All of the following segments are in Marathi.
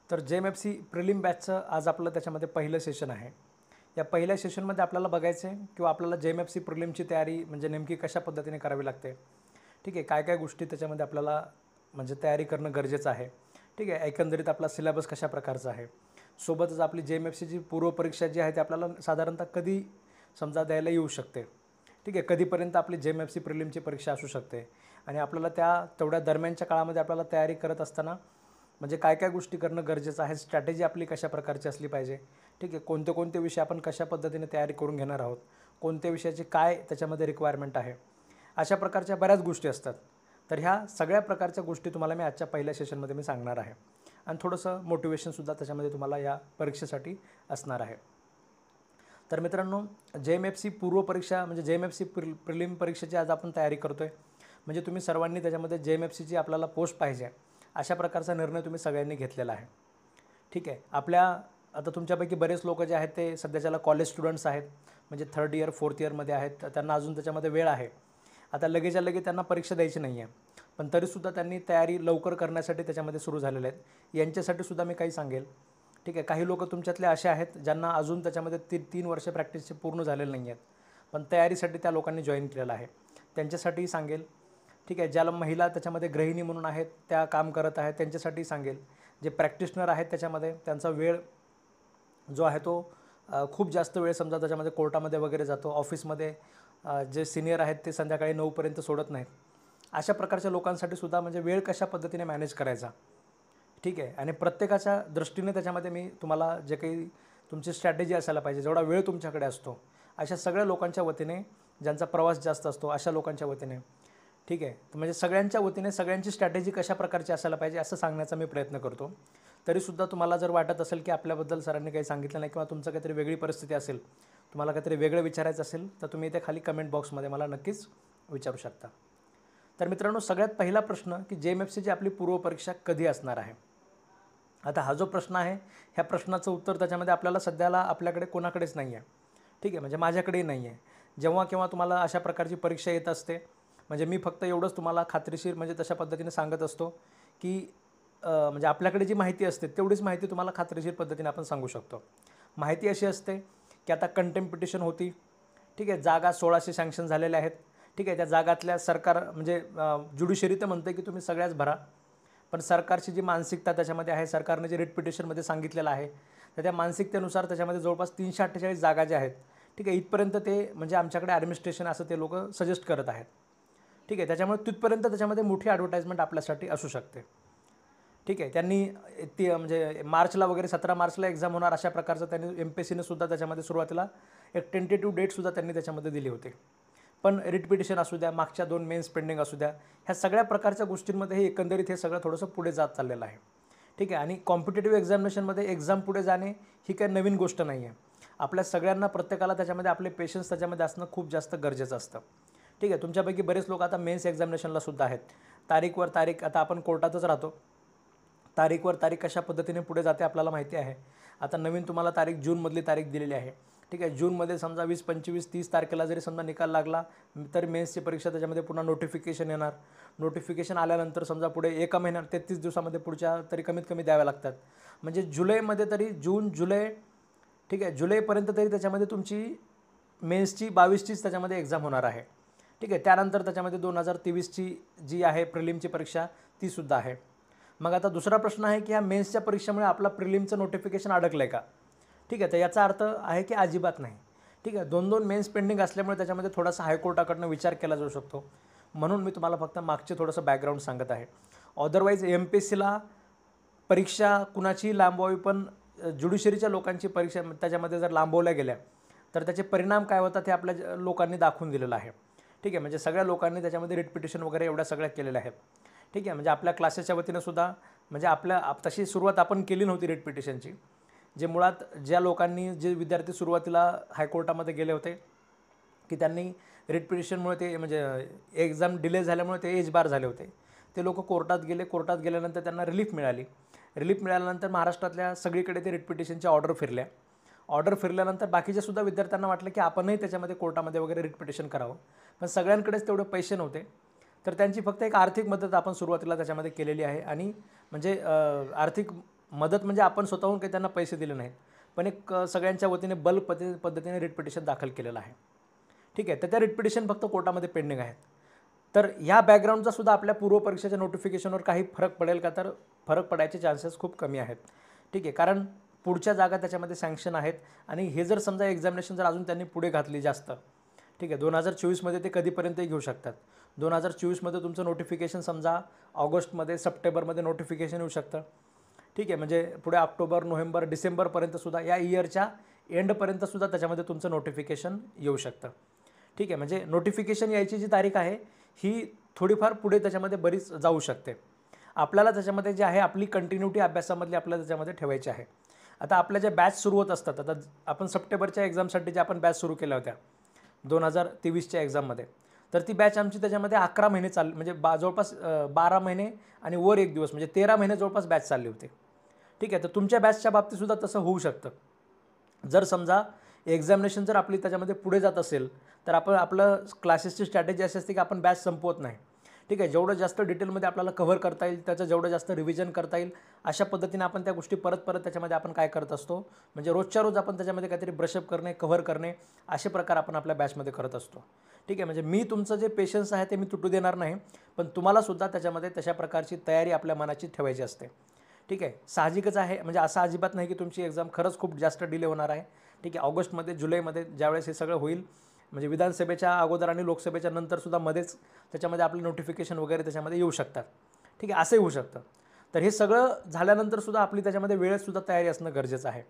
तर JMFC प्रिलिम बॅचचं आज आपलं त्याच्यामध्ये पहिलं सेशन आहे. या पहिल्या सेशनमध्ये आपल्याला बघायचं आहे किंवा आपल्याला JMFC प्रिलिमची तयारी म्हणजे नेमकी कशा पद्धतीने करावी लागते. ठीक आहे, काय काय गोष्टी त्याच्यामध्ये आपल्याला म्हणजे तयारी करणं गरजेचं आहे. ठीक आहे, एकंदरीत आपला सिलेबस कशा प्रकारचा आहे. सोबतच आपली JMFCची पूर्वपरीक्षा जी आहे ती आपल्याला साधारणतः कधी समजा द्यायला येऊ शकते. ठीक आहे, कधीपर्यंत आपली JMFC प्रिलिमची परीक्षा असू शकते आणि आपल्याला तेवढ्या दरम्यानच्या काळामध्ये आपल्याला तयारी करत असताना म्हणजे काय काय गोष्टी करणं गरजेचं आहे, स्ट्रॅटेजी आपली कशा प्रकारची असली पाहिजे. ठीक आहे, कोणते कोणते विषय आपण कशा पद्धतीने तयारी करून घेणार आहोत, कोणत्या विषयाची काय त्याच्यामध्ये रिक्वायरमेंट आहे, अशा प्रकारच्या बऱ्याच गोष्टी असतात. तर ह्या सगळ्या प्रकारच्या गोष्टी तुम्हाला मी आजच्या पहिल्या सेशनमध्ये मी सांगणार आहे आणि थोडंसं मोटिवेशनसुद्धा त्याच्यामध्ये तुम्हाला या परीक्षेसाठी असणार आहे. तर मित्रांनो, JMFC पूर्वपरीक्षा म्हणजे JMFC प्रिलिम परीक्षेची आज आपण तयारी करतो आहे. म्हणजे तुम्ही सर्वांनी त्याच्यामध्ये JMFCची आपल्याला पोस्ट पाहिजे अशा प्रकारचा निर्णय तुम्ही सगळ्यांनी घेतलेला आहे. ठीक आहे, आता तुमच्यापैकी बरेच लोक जे आहेत ते सध्याच्याला कॉलेज स्टुडंट्स आहेत, म्हणजे 3rd इयर 4th इयरमध्ये आहेत. तर त्यांना अजून त्याच्यामध्ये वेळ आहे. आता लगेचच्या लगेच त्यांना परीक्षा द्यायची नाही आहे, पण तरीसुद्धा त्यांनी तयारी लवकर करण्यासाठी त्याच्यामध्ये सुरू झालेले आहेत. यांच्यासाठी सुद्धा मी काही सांगेल. ठीक आहे, काही लोक तुमच्यातले असे आहेत ज्यांना अजून त्याच्यामध्ये 3 वर्ष प्रॅक्टिसचे पूर्ण झालेले नाही आहेत, पण तयारीसाठी त्या लोकांनी जॉईन केलेलं आहे. त्यांच्यासाठीही सांगेल. ठीक आहे, ज्याला महिला त्याच्यामध्ये गृहिणी म्हणून आहेत, त्या काम करत आहेत, त्यांच्यासाठी सांगेल. जे प्रॅक्टिशनर आहेत त्याच्यामध्ये त्यांचा वेळ जो आहे तो खूप जास्त वेळ समजा त्याच्यामध्ये कोर्टामध्ये वगैरे जातो. ऑफिसमध्ये जे सिनियर आहेत ते संध्याकाळी 9 पर्यंत सोडत नाहीत. अशा प्रकारच्या लोकांसाठी सुद्धा म्हणजे वेळ कशा पद्धतीने मॅनेज करायचा. ठीक आहे, आणि प्रत्येकाच्या दृष्टीने त्याच्यामध्ये मी तुम्हाला जे काही तुमची स्ट्रॅटेजी असायला पाहिजे, जेवढा वेळ तुमच्याकडे असतो अशा सगळ्या लोकांच्या वतीने, ज्यांचा प्रवास जास्त असतो अशा लोकांच्या वतीने, ठीक आहे, तर म्हणजे सगळ्यांच्या वतीने सगळ्यांची स्ट्रॅटेजी कशा प्रकारची असायला पाहिजे असं सांगण्याचा मी प्रयत्न करतो. तरीसुद्धा तुम्हाला जर वाटत असेल की आपल्याबद्दल सरांनी काही सांगितलं नाही किंवा तुमचं काहीतरी वेगळी परिस्थिती असेल, तुम्हाला काहीतरी वेगळं विचारायचं असेल, तर तुम्ही इथे खाली कमेंट बॉक्समध्ये मला नक्कीच विचारू शकता. तर मित्रांनो, सगळ्यात पहिला प्रश्न की JMFCची आपली पूर्वपरीक्षा कधी असणार आहे. आता हा जो प्रश्न आहे, ह्या प्रश्नाचं उत्तर त्याच्यामध्ये आपल्याला सध्याला आपल्याकडे कोणाकडेच नाही आहे. ठीक आहे, म्हणजे माझ्याकडेही नाही आहे. जेव्हा केव्हा तुम्हाला अशा प्रकारची परीक्षा येत असते, म्हणजे मी फक्त एवढंच तुम्हाला खात्रीशीर म्हणजे तशा पद्धतीने सांगत असतो की म्हणजे आपल्याकडे जी माहिती असते तेवढीच माहिती तुम्हाला खात्रीशीर पद्धतीने आपण सांगू शकतो. माहिती अशी असते की आता कंटेम्प्ट पिटिशन होती. ठीक आहे, जागा 1600 सँक्शन झालेल्या आहेत. ठीक आहे, त्या जागातल्या सरकार म्हणजे ज्युडिशरी तर म्हणते की तुम्ही सगळ्याच भरा, पण सरकारची जी मानसिकता त्याच्यामध्ये आहे, सरकारने जे रिट पिटिशनमध्ये सांगितलेलं आहे, तर त्या मानसिकतेनुसार त्याच्यामध्ये जवळपास 348 जागा ज्या आहेत, ठीक आहे, इथपर्यंत ते म्हणजे आमच्याकडे ॲडमिनिस्ट्रेशन असं ते लोक सजेस्ट करत आहेत. ठीक आहे, त्याच्यामुळे तिथपर्यंत त्याच्यामध्ये मोठी ॲडव्हर्टाइजमेंट आपल्यासाठी असू शकते. ठीक आहे, त्यांनी ती म्हणजे मार्चला वगैरे 17 मार्चला एक्झाम होणार अशा प्रकारचं त्यांनी MPSCने सुद्धा त्याच्यामध्ये सुरुवातीला एक टेंटेटिव्ह डेटसुद्धा त्यांनी त्याच्यामध्ये दिली होती. पण रिट पिटिशन असू द्या, मागच्या 2 मेन्स पेंडिंग असू द्या, ह्या सगळ्या प्रकारच्या गोष्टींमध्ये हे एकंदरीत हे सगळं थोडंसं पुढे जात चाललेलं आहे. ठीक आहे, आणि कॉम्पिटेटिव्ह एक्झामिनेशनमध्ये एक्झाम पुढे जाणे ही काही नवीन गोष्ट नाही आहे. आपल्या सगळ्यांना प्रत्येकाला त्याच्यामध्ये आपले पेशन्स त्याच्यामध्ये असणं खूप जास्त गरजेचं असतं. ठीक आहे, तुमच्यापैकी बरेच लोक आता मेन्स एक्झामिनेशनला सुद्धा आहेत. तारीखवर तारीख, आता आपण कोर्टातच राहतो, तारीखवर तारीख कशा पद्धतीने पुढे जाते आपल्याला माहिती आहे. आता नवीन तुम्हाला तारीख जूनमधली तारीख दिलेली आहे. ठीक आहे, जूनमध्ये समजा 20, 25, 30 तारखेला जरी समजा निकाल लागला तर मेन्सची परीक्षा त्याच्यामध्ये पुन्हा नोटिफिकेशन येणार. नोटिफिकेशन आल्यानंतर समजा पुढे 1 महिन्यात 33 दिवसामध्ये पुढच्या तरी कमीत कमी द्याव्या लागतात. म्हणजे जुलैमध्ये तरी जून जुलै, ठीक आहे, जुलैपर्यंत तरी त्याच्यामध्ये तुमची मेन्सची 22चीच त्याच्यामध्ये एक्झाम होणार आहे. ठीक आहे, त्यानंतर त्याच्यामध्ये 2023ची जी आहे प्रिलिमची परीक्षा तीसुद्धा आहे. मग आता दुसरा प्रश्न आहे की ह्या मेन्सच्या परीक्षेमुळे आपला प्रिलिमचं नोटिफिकेशन अडकलं आहे का. ठीक आहे, तर याचा अर्थ आहे की अजिबात नाही. ठीक आहे, 2 मेन्स पेंडिंग असल्यामुळे त्याच्यामध्ये थोडासा हायकोर्टाकडनं विचार केला जाऊ शकतो. म्हणून मी तुम्हाला फक्त मागचे थोडंसं बॅकग्राऊंड सांगत आहे. अदरवाईज MPSCला परीक्षा कुणाची लांबवावी, पण ज्युडिशरीच्या लोकांची परीक्षा त्याच्यामध्ये जर लांबवल्या गेल्या तर त्याचे परिणाम काय होतात हे आपल्या लोकांनी दाखवून दिलेलं आहे. ठीक आहे, म्हणजे सगळ्या लोकांनी त्याच्यामध्ये रिट पिटिशन वगैरे एवढ्या सगळ्या केलेल्या आहेत. ठीक आहे, म्हणजे आपल्या क्लासेसच्या वतीनं सुद्धा म्हणजे तशी सुरुवात आपण केली नव्हती रिट पिटिशनची. जे मुळात ज्या लोकांनी, जे विद्यार्थी सुरुवातीला हायकोर्टामध्ये गेले होते की त्यांनी रिट पिटिशनमुळे ते म्हणजे एक्झाम डिले झाल्यामुळे ते एज बार झाले होते, ते लोक कोर्टात गेले. कोर्टात गेल्यानंतर त्यांना रिलीफ मिळाली. रिलीफ मिळाल्यानंतर महाराष्ट्रातल्या सगळीकडे ते रिट पिटिशनच्या ऑर्डर फिरल्या. ऑर्डर फिरल्यानंतर बाकीच्या सुद्धा विद्यार्थ्यांना वाटलं की आपणही त्याच्यामध्ये कोर्टामध्ये वगैरे रिट पिटिशन करावं, पण सगळ्यांकडेच तेवढे पैसे नव्हते. तर त्यांची फक्त एक आर्थिक मदत आपण सुरुवातीला त्याच्यामध्ये केलेली आहे. आणि म्हणजे आर्थिक मदत म्हणजे आपण स्वतःहून काही त्यांना पैसे दिले नाहीत, पण एक सगळ्यांच्या वतीने बल्क पद्धतीने रिट पिटिशन दाखल केलेलं आहे. ठीक आहे, तर त्या रिट पिटिशन फक्त कोर्टामध्ये पेंडिंग आहेत. तर ह्या बॅकग्राऊंडचा सुद्धा आपल्या पूर्वपरीक्षेच्या नोटिफिकेशनवर काही फरक पडेल का, तर फरक पडायचे चान्सेस खूप कमी आहेत. ठीक आहे, कारण पुढच्या जागा त्याच्यामध्ये सँक्शन आहेत आणि हे जर समजा एक्झामिनेशन जर अजून त्यांनी पुढे घातली जास्त, ठीक आहे, 2024मध्ये ते कधीपर्यंतही घेऊ शकतात. 2024मध्ये तुमचं नोटिफिकेशन समजा ऑगस्टमध्ये सप्टेंबरमध्ये नोटिफिकेशन येऊ शकतं. ठीक आहे, म्हणजे पुढे ऑक्टोबर नोव्हेंबर डिसेंबरपर्यंतसुद्धा या इयरच्या एंडपर्यंतसुद्धा त्याच्यामध्ये तुमचं नोटिफिकेशन येऊ शकतं. ठीक आहे, म्हणजे नोटिफिकेशन यायची जी तारीख आहे ही थोडीफार पुढे त्याच्यामध्ये बरीच जाऊ शकते. आपल्याला त्याच्यामध्ये जे आहे आपली कंटिन्युटी अभ्यासामधली आपल्याला त्याच्यामध्ये ठेवायची आहे. आता आपल्या ज्या बॅच सुरू होत असतात, आता आपण सप्टेंबरच्या एक्झामसाठी ज्या आपण बॅच सुरू केल्या होत्या 2023च्या एक्झाममध्ये, तर ती बॅच आमची त्याच्यामध्ये 11 महिने म्हणजे जवळपास 12 महिने आणि वर एक दिवस म्हणजे 13 महिने जवळपास बॅच चालली होती. ठीक आहे, तर तुमच्या बॅचच्या बाबतीतसुद्धा तसं होऊ शकतं. जर समजा एक्झामिनेशन जर आपली त्याच्यामध्ये पुढे जात असेल, तर आपलं क्लासेसची स्ट्रॅटेजी अशी असते की आपण बॅच संपवत नाही. ठीक आहे, जेवढं जास्त डिटेलमध्ये आपल्याला कव्हर करता येईल, त्याचं जेवढं जास्त रिव्हिजन करता येईल, अशा पद्धतीने आपण त्या गोष्टी परत त्याच्यामध्ये आपण काय करत असतो, म्हणजे रोजच्या रोज आपण त्याच्यामध्ये काहीतरी ब्रशअप करणे, कव्हर करणे, असे प्रकार आपण आपल्या बॅचमध्ये करत असतो. ठीक आहे, म्हणजे मी तुमचं जे पेशन्स आहे ते मी तुटू देणार नाही, पण तुम्हालासुद्धा त्याच्यामध्ये तशा प्रकारची तयारी आपल्या मनाची ठेवायची असते. ठीक आहे, साहजिकच आहे, म्हणजे असं अजिबात नाही की तुमची एक्झाम खरंच खूप जास्त डिले होणार आहे. ठीक आहे, ऑगस्टमध्ये जुलैमध्ये ज्यावेळेस हे सगळं होईल, म्हणजे विधानसभेच्या अगोदर आणि लोकसभेच्या नंतरसुद्धा मध्येच त्याच्यामध्ये आपले नोटिफिकेशन वगैरे त्याच्यामध्ये येऊ शकतात. ठीक आहे, असंही होऊ शकतं. तर हे सगळं झाल्यानंतरसुद्धा आपली त्याच्यामध्ये वेळेतसुद्धा तयारी असणं गरजेचं आहे.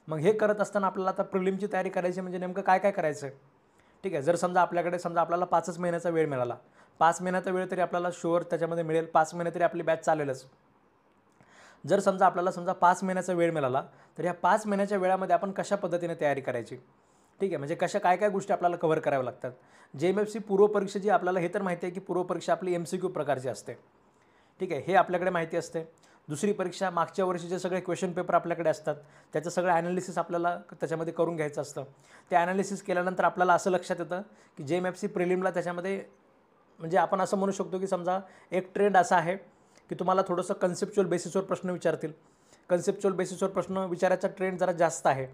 मग हे करत असताना आपल्याला आता प्रिलिमची तयारी करायची म्हणजे नेमकं काय करायचं आहे. ठीक आहे, जर समजा आपल्याला 5च महिन्याचा वेळ मिळाला, 5 महिन्याचा वेळ तरी आपल्याला शुअर त्याच्यामध्ये मिळेल, 5 महिने तरी आपली बॅच चालेलच. जर समजा आपल्याला 5 महिन्याचा वेळ मिळाला, तर ह्या 5 महिन्याच्या वेळामध्ये आपण कशा पद्धतीने तयारी करायची. ठीक आहे, म्हणजे काय गोष्टी आपल्याला कव्हर कराव्या लागतात. JMFC पूर्वपरीक्षा जी आपल्याला हे तर माहिती आहे की पूर्वपरीक्षा आपली MCQ प्रकारची असते. ठीक आहे, हे आपल्याकडे माहिती असते. दुसरी परीक्षा मागच्या वर्षीचे सगळे क्वेश्चन पेपर आपल्याकडे असतात, त्याचं सगळं ॲनालिसिस आपल्याला त्याच्यामध्ये करून घ्यायचं असतं. ते ॲनालिसिस केल्यानंतर आपल्याला असं लक्षात येतं की JMFC प्रिलिमला त्याच्यामध्ये म्हणजे आपण असं म्हणू शकतो की समजा एक ट्रेंड असा आहे की तुम्हाला थोडंसं कन्सेप्च्युअल बेसिसवर प्रश्न विचारतील. कन्सेप्च्युअल बेसिसवर प्रश्न विचारायचा ट्रेंड जरा जास्त आहे.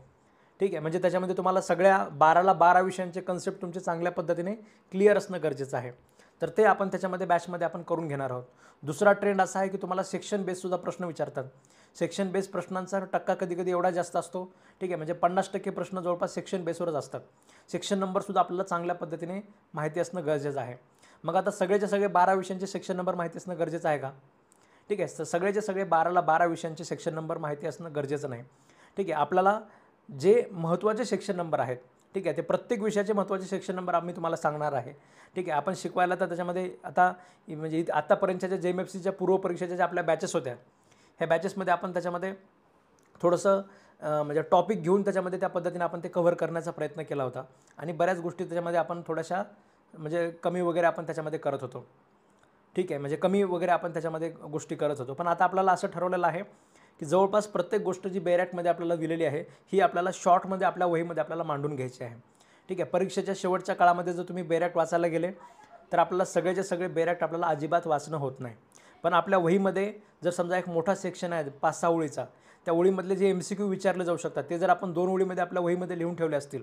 ठीक आहे, म्हणजे त्याच्यामध्ये तुम्हाला सगळ्या 12ला 12 विषयांचे कन्सेप्ट तुमचे चांगल्या पद्धतीने क्लिअर असणं गरजेचं आहे. तर ते आपण त्याच्यामध्ये बॅचमध्ये आपण करून घेणार आहोत. दुसरा ट्रेंड असा आहे की तुम्हाला सेक्शन बेससुद्धा प्रश्न विचारतात. सेक्शन बेस प्रश्नांचा टक्का कधी एवढा जास्त असतो. ठीक आहे, म्हणजे 50% प्रश्न जवळपास सेक्शन बेसवरच असतात. सेक्शन नंबरसुद्धा आपल्याला चांगल्या पद्धतीने माहिती असणं गरजेचं आहे. मग आता सगळेच्या सगळे 12 विषयांचे सेक्शन नंबर माहिती असणं गरजेचं आहे का? ठीक आहे, तर सगळेचे सगळे 12ला 12 विषयांचे सेक्शन नंबर माहिती असणं गरजेचं नाही. ठीक आहे, आपल्याला जे महत्त्वाचे सेक्शन नंबर आहेत, ठीक आहे, ते प्रत्येक विषयाचे महत्त्वाचे सेक्शन नंबर आम्ही तुम्हाला सांगणार आहे. ठीक आहे, आपण शिकवायला तर त्याच्यामध्ये आता म्हणजे आत्तापर्यंतच्या ज्या JMFCच्या पूर्वपरीक्षेच्या ज्या आपल्या बॅचेस होत्या, ह्या बॅचेसमध्ये आपण त्याच्यामध्ये थोडंसं म्हणजे टॉपिक घेऊन त्याच्यामध्ये त्या पद्धतीने आपण ते कव्हर करण्याचा प्रयत्न केला होता आणि बऱ्याच गोष्टी त्याच्यामध्ये आपण थोड्याशा म्हणजे कमी वगैरे आपण त्याच्यामध्ये करत होतो. ठीक आहे, म्हणजे कमी वगैरे आपण त्याच्यामध्ये गोष्टी करत होतो. पण आता आपल्याला असं ठरवलेलं आहे की जवळपास प्रत्येक गोष्ट जी बेरॅटमध्ये आपल्याला दिलेली आहे ही आपल्याला शॉर्टमध्ये आपल्या वहीमध्ये आपल्याला मांडून घ्यायची आहे. ठीक आहे, परीक्षेच्या शेवटच्या काळामध्ये जर तुम्ही बेरॅट वाचायला गेले तर आपल्याला सगळेचे सगळे बेरॅट आपल्याला अजिबात वाचणं होत नाही. पण आपल्या वहीमध्ये जर समजा एक मोठा सेक्शन आहे 5-6 ओळीचा, त्या ओळीमधले जे MCQ विचारले जाऊ शकतात ते जर आपण 2 ओळीमध्ये आपल्या वहीमध्ये लिहून ठेवले असतील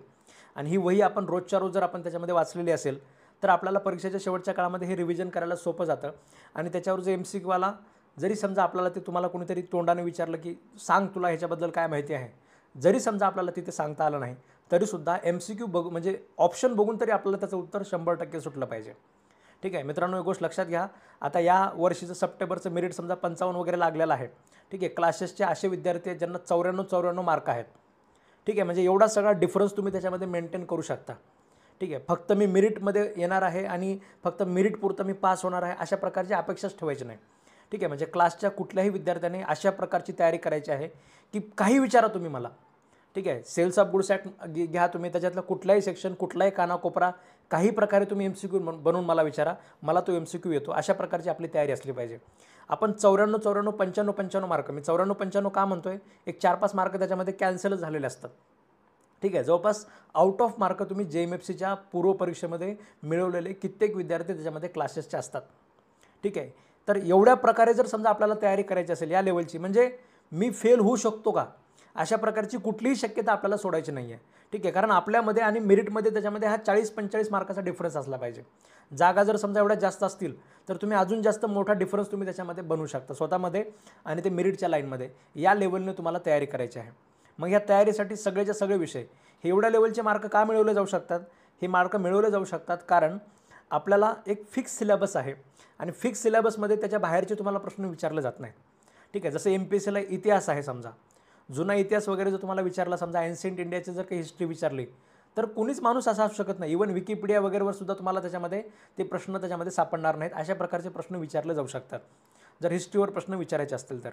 आणि ही वही आपण रोजच्या रोज जर आपण त्याच्यामध्ये वाचलेली असेल, तर आपल्याला परीक्षेच्या शेवटच्या काळामध्ये हे रिव्हिजन करायला सोपं जातं. आणि त्याच्यावर जो MCQ आला, जरी समजा आपल्याला ते तुम्हाला कोणीतरी तोंडाने विचारलं की सांग तुला ह्याच्याबद्दल काय माहिती आहे, जरी समजा आपल्याला तिथे सांगता आलं नाही तरीसुद्धा MCQ म्हणजे ऑप्शन बघून तरी आपल्याला त्याचं उत्तर 100% सुटलं पाहिजे. ठीक आहे मित्रांनो, एक गोष्ट लक्षात घ्या, आता या वर्षीचं सप्टेंबरचं मेरिट समजा 55 वगैरे लागलेलं आहे. ठीक आहे, क्लासेसचे असे विद्यार्थी आहेत ज्यांना 94 मार्क आहेत. ठीक आहे, म्हणजे एवढा सगळा डिफरन्स तुम्ही त्याच्यामध्ये मेंटेन करू शकता. ठीक आहे, फक्त मी मेरिटमध्ये येणार आहे आणि फक्त मेरिटपुरतं मी पास होणार आहे अशा प्रकारची अपेक्षाच ठेवायची नाही. ठीक आहे, म्हणजे क्लासच्या कुठल्याही विद्यार्थ्याने अशा प्रकारची तयारी करायची आहे की काही विचारा तुम्ही मला. ठीक आहे, सेल्स ऑफ गुड्स ॲक्ट घ्या तुम्ही, त्याच्यातलं कुठलाही सेक्शन, कुठलाही कानाकोपरा, काही प्रकारे तुम्ही MCQ बनवून मला विचारा, मला तो MCQ येतो. अशा प्रकारची आपली तयारी असली पाहिजे. आपण 94, 95 मार्क, मी 94-95 का म्हणतोय, एक 4-5 मार्क त्याच्यामध्ये कॅन्सलच झालेले असतात. ठीक आहे, जवळपास आउट ऑफ मार्क तुम्ही JMFCच्या पूर्वपरीक्षेमध्ये मिळवलेले कित्येक विद्यार्थी त्याच्यामध्ये क्लासेसचे असतात. ठीक आहे, तर एवढ्या प्रकारे जर समजा आपल्याला तयारी करायची असेल या लेवलची, म्हणजे मी फेल होऊ शकतो का, अशा प्रकारची कुठलीही शक्यता आपल्याला सोडायची नाही आहे. ठीक आहे, कारण आपल्यामध्ये आणि मेरिटमध्ये त्याच्यामध्ये हा 40-45 मार्काचा डिफरन्स असला पाहिजे. जागा जर समजा एवढ्या जास्त असतील तर तुम्ही अजून जास्त मोठा डिफरन्स तुम्ही त्याच्यामध्ये बनवू शकता स्वतःमध्ये आणि ते मेरिटच्या लाईनमध्ये. या लेवलने तुम्हाला तयारी करायची आहे. मग या तयारीसाठी सगळेच्या सगळे विषय हे एवढ्या लेवलचे मार्क का मिळवले जाऊ शकतात, हे मार्क मिळवले जाऊ शकतात कारण आपल्याला एक फिक्स सिलेबस आहे आणि फिक्स सिलेबसमध्ये त्याच्या बाहेरचे तुम्हाला प्रश्न विचारले जात नाहीत. ठीक आहे, जसं MPSCला इतिहास आहे, समजा जुना इतिहास वगैरे जर तुम्हाला विचारला, समजा एन्शियंट इंडियाची जर काही हिस्ट्री विचारली तर कोणीच माणूस असा असू शकत नाही, इवन विकिपीडिया वगैरेवर सुद्धा तुम्हाला त्याच्यामध्ये ते प्रश्न त्याच्यामध्ये सापडणार नाहीत. अशा प्रकारचे प्रश्न विचारले जाऊ शकतात जर हिस्ट्रीवर प्रश्न विचारायचे असतील तर.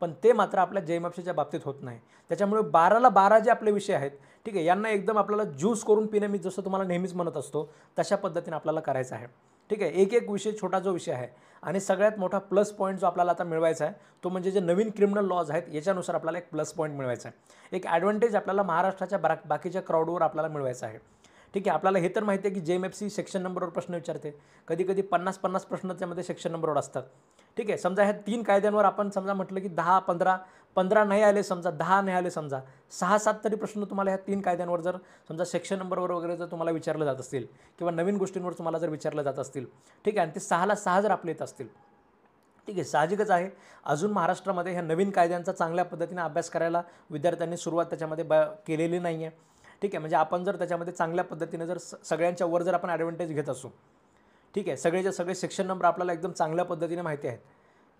पण ते मात्र आपल्या JMFCच्या बाबतीत होत नाही. त्याच्यामुळे 12ला 12 जे आपले विषय आहेत, ठीक आहे, यांना एकदम आपल्याला ज्यूस करून पिणे, मी जसं तुम्हाला नेहमीच म्हणत असतो तशा पद्धतीने आपल्याला करायचं आहे. ठीक आहे, एक एक विषय छोटा जो विषय आहे आणि सगळ्यात मोठा प्लस पॉईंट जो आपल्याला आता मिळवायचा आहे तो म्हणजे जे नवीन क्रिमिनल लॉज आहेत याच्यानुसार आपल्याला एक प्लस पॉईंट मिळवायचा आहे. एक ॲडव्हान्टेज आपल्याला महाराष्ट्राच्या बाकीच्या क्राऊडवर आपल्याला मिळवायचा आहे. ठीक आहे, आपल्याला हे तर माहिती आहे की JMFC सेक्शन नंबरवर प्रश्न विचारते, कधी कधी 50-50 प्रश्न त्यामध्ये सेक्शन नंबरवर असतात. ठीक आहे, समजा ह्या 3 कायद्यांवर आपण समजा म्हटलं की 10-15 नाही आले, समजा 10 नाही आले, समजा 6-7 तरी प्रश्न तुम्हाला ह्या 3 कायद्यांवर जर समजा सेक्शन नंबरवर वगैरे जर तुम्हाला विचारलं जात असतील किंवा नवीन गोष्टींवर तुम्हाला जर विचारलं जात असतील, ठीक आहे, आणि ते 6ला 6 जर आपले येत असतील, ठीक आहे, साहजिकच आहे अजून महाराष्ट्रामध्ये ह्या नवीन कायद्यांचा चांगल्या पद्धतीने अभ्यास करायला विद्यार्थ्यांनी सुरुवात त्याच्यामध्ये केलेली नाही आहे. ठीक आहे, म्हणजे आपण जर त्याच्यामध्ये चांगल्या पद्धतीने जर सगळ्यांच्या वर जर आपण ॲडव्हान्टेज घेत असू, ठीक आहे, सगळेचे सगळे सेक्शन नंबर आपल्याला एकदम चांगल्या पद्धतीने माहिती आहेत,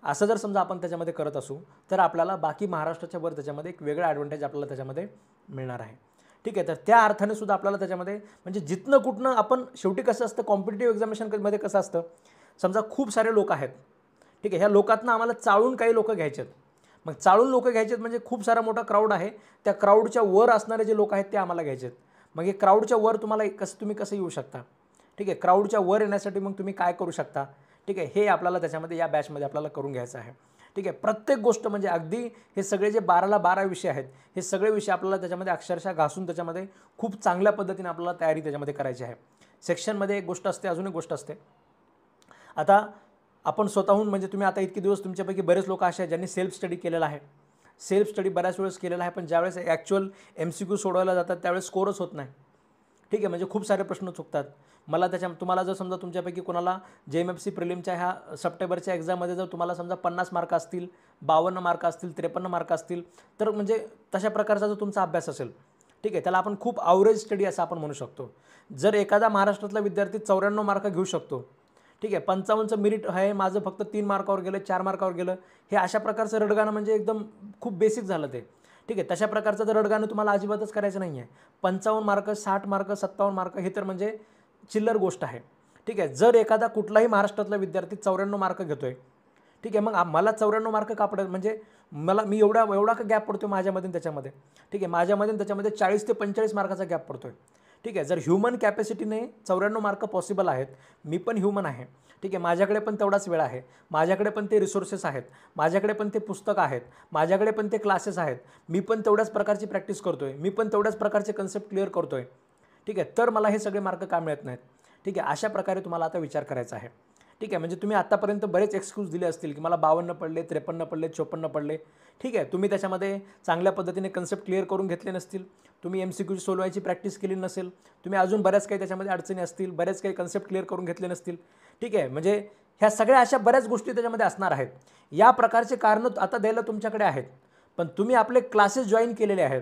असं जर समजा आपण त्याच्यामध्ये करत असू तर आपल्याला बाकी महाराष्ट्राच्या वर त्याच्यामध्ये एक वेगळा ॲडव्हान्टेज आपल्याला त्याच्यामध्ये मिळणार आहे. ठीक आहे, तर त्या अर्थाने सुद्धा आपल्याला त्याच्यामध्ये म्हणजे जिथनं कुठनं आपण शेवटी कसं असतं कॉम्पिटिटिव्ह एक्झामिनेशनमध्ये कसं असतं, समजा खूप सारे लोक आहेत, ठीक आहे, ह्या लोकातनं आम्हाला चाळून काही लोक घ्यायचे आहेत. मग चाळून लोक घ्यायचे आहेत म्हणजे खूप सारा मोठा क्राऊड आहे, त्या क्राऊडच्या वर असणारे जे लोक आहेत ते आम्हाला घ्यायचे आहेत. मग हे क्राऊडच्या वर तुम्ही कसं येऊ शकता, ठीक आहे, क्राऊडच्या वर येण्यासाठी मग तुम्ही काय करू शकता, ठीक आहे, हे आपल्याला त्याच्यामध्ये या बॅचमध्ये आपल्याला करून घ्यायचं आहे. ठीक आहे, प्रत्येक गोष्ट म्हणजे अगदी हे सगळे जे 12ला 12 विषय आहेत हे सगळे विषय आपल्याला त्याच्यामध्ये अक्षरशः घासून त्याच्यामध्ये खूप चांगल्या पद्धतीने आपल्याला तयारी त्याच्यामध्ये करायची आहे. सेक्शनमध्ये एक गोष्ट असते, अजून एक गोष्ट असते. आता आपण स्वतःहून म्हणजे तुम्ही आता इतके दिवस तुमच्यापैकी बरेच लोक असे आहेत ज्यांनी सेल्फ स्टडी केलेला आहे, सेल्फ स्टडी बऱ्याच वेळेस केलेला आहे, पण ज्यावेळेस ॲक्च्युअल MCQ सोडवायला जातात त्यावेळेस स्कोरच होत नाही. ठीक आहे, म्हणजे खूप सारे प्रश्न चुकतात. तुम्हाला जर समजा तुमच्यापैकी कोणाला JMFC प्रिलिमच्या ह्या सप्टेंबरच्या एक्झाममध्ये जर तुम्हाला समजा 50 मार्क असतील, 52 मार्क असतील, 53 मार्क असतील, तर म्हणजे तशा प्रकारचा जो तुमचा अभ्यास असेल, ठीक आहे, त्याला आपण खूप ॲव्हरेज स्टडी असं आपण म्हणू शकतो. जर एखादा महाराष्ट्रातला विद्यार्थी 94 मार्क घेऊ शकतो, ठीक आहे, 55चं मेरिट आहे, माझं फक्त 3 मार्कावर गेलं, 4 मार्कावर गेलं, हे अशा प्रकारचं रडगाणं म्हणजे एकदम खूप बेसिक झालं ते. ठीक आहे, तशा प्रकारचं तर रडगाणं तुम्हाला अजिबातच करायचं नाही आहे. 55 मार्क, 60 मार्क, 57 मार्क हे तर म्हणजे चिल्लर गोष्ट आहे. ठीक आहे, जर एखादा कुठलाही महाराष्ट्रातला विद्यार्थी 94 मार्क घेतोय, ठीक आहे, मग मला 94 मार्क का पडेल, म्हणजे मी एवढा का गॅप पडतो माझ्यामध्ये त्याच्यामध्ये. ठीक आहे, माझ्यामध्ये त्याच्यामध्ये 40 ते 45 मार्काचा गॅप पडतोय. ठीक आहे, जर ह्युमन कॅपॅसिटीने 94 मार्क पॉसिबल आहेत, मी पण ह्युमन आहे, ठीक आहे, माझ्याकडे पण तेवढाच वेळ आहे, माझ्याकडे पण ते रिसोर्सेस आहेत, माझ्याकडे पण ते पुस्तकं आहेत, माझ्याकडे पण ते क्लासेस आहेत, मी पण तेवढ्याच प्रकारची प्रॅक्टिस करतोय, मी पण तेवढ्याच प्रकारचे कन्सेप्ट क्लिअर करतोय. ठीक आहे, तर मला हे सगळे मार्क का मिळत नाहीत. ठीक आहे, अशा प्रकारे तुम्हाला आता विचार करायचा आहे. ठीक आहे, म्हणजे तुम्ही आत्तापर्यंत बरेच एक्सक्यूज दिले असतील की मला 52 पडले, 53 पडले, 54 पडले. ठीक आहे, तुम्ही त्याच्यामध्ये चांगल्या पद्धतीने कन्सेप्ट क्लिअर करून घेतले नसतील, तुम्ही MCQ सोलवायची प्रॅक्टिस केली नसेल, तुम्ही अजून बऱ्याच काही त्याच्यामध्ये अडचणी असतील, बरेच काही कन्सेप्ट क्लिअर करून घेतले नसतील. ठीक आहे, म्हणजे ह्या सगळ्या अशा बऱ्याच गोष्टी त्याच्यामध्ये असणार आहेत. या प्रकारचे कारणं आता द्यायला तुमच्याकडे आहेत, पण तुम्ही आपले क्लासेस जॉईन केलेले आहेत.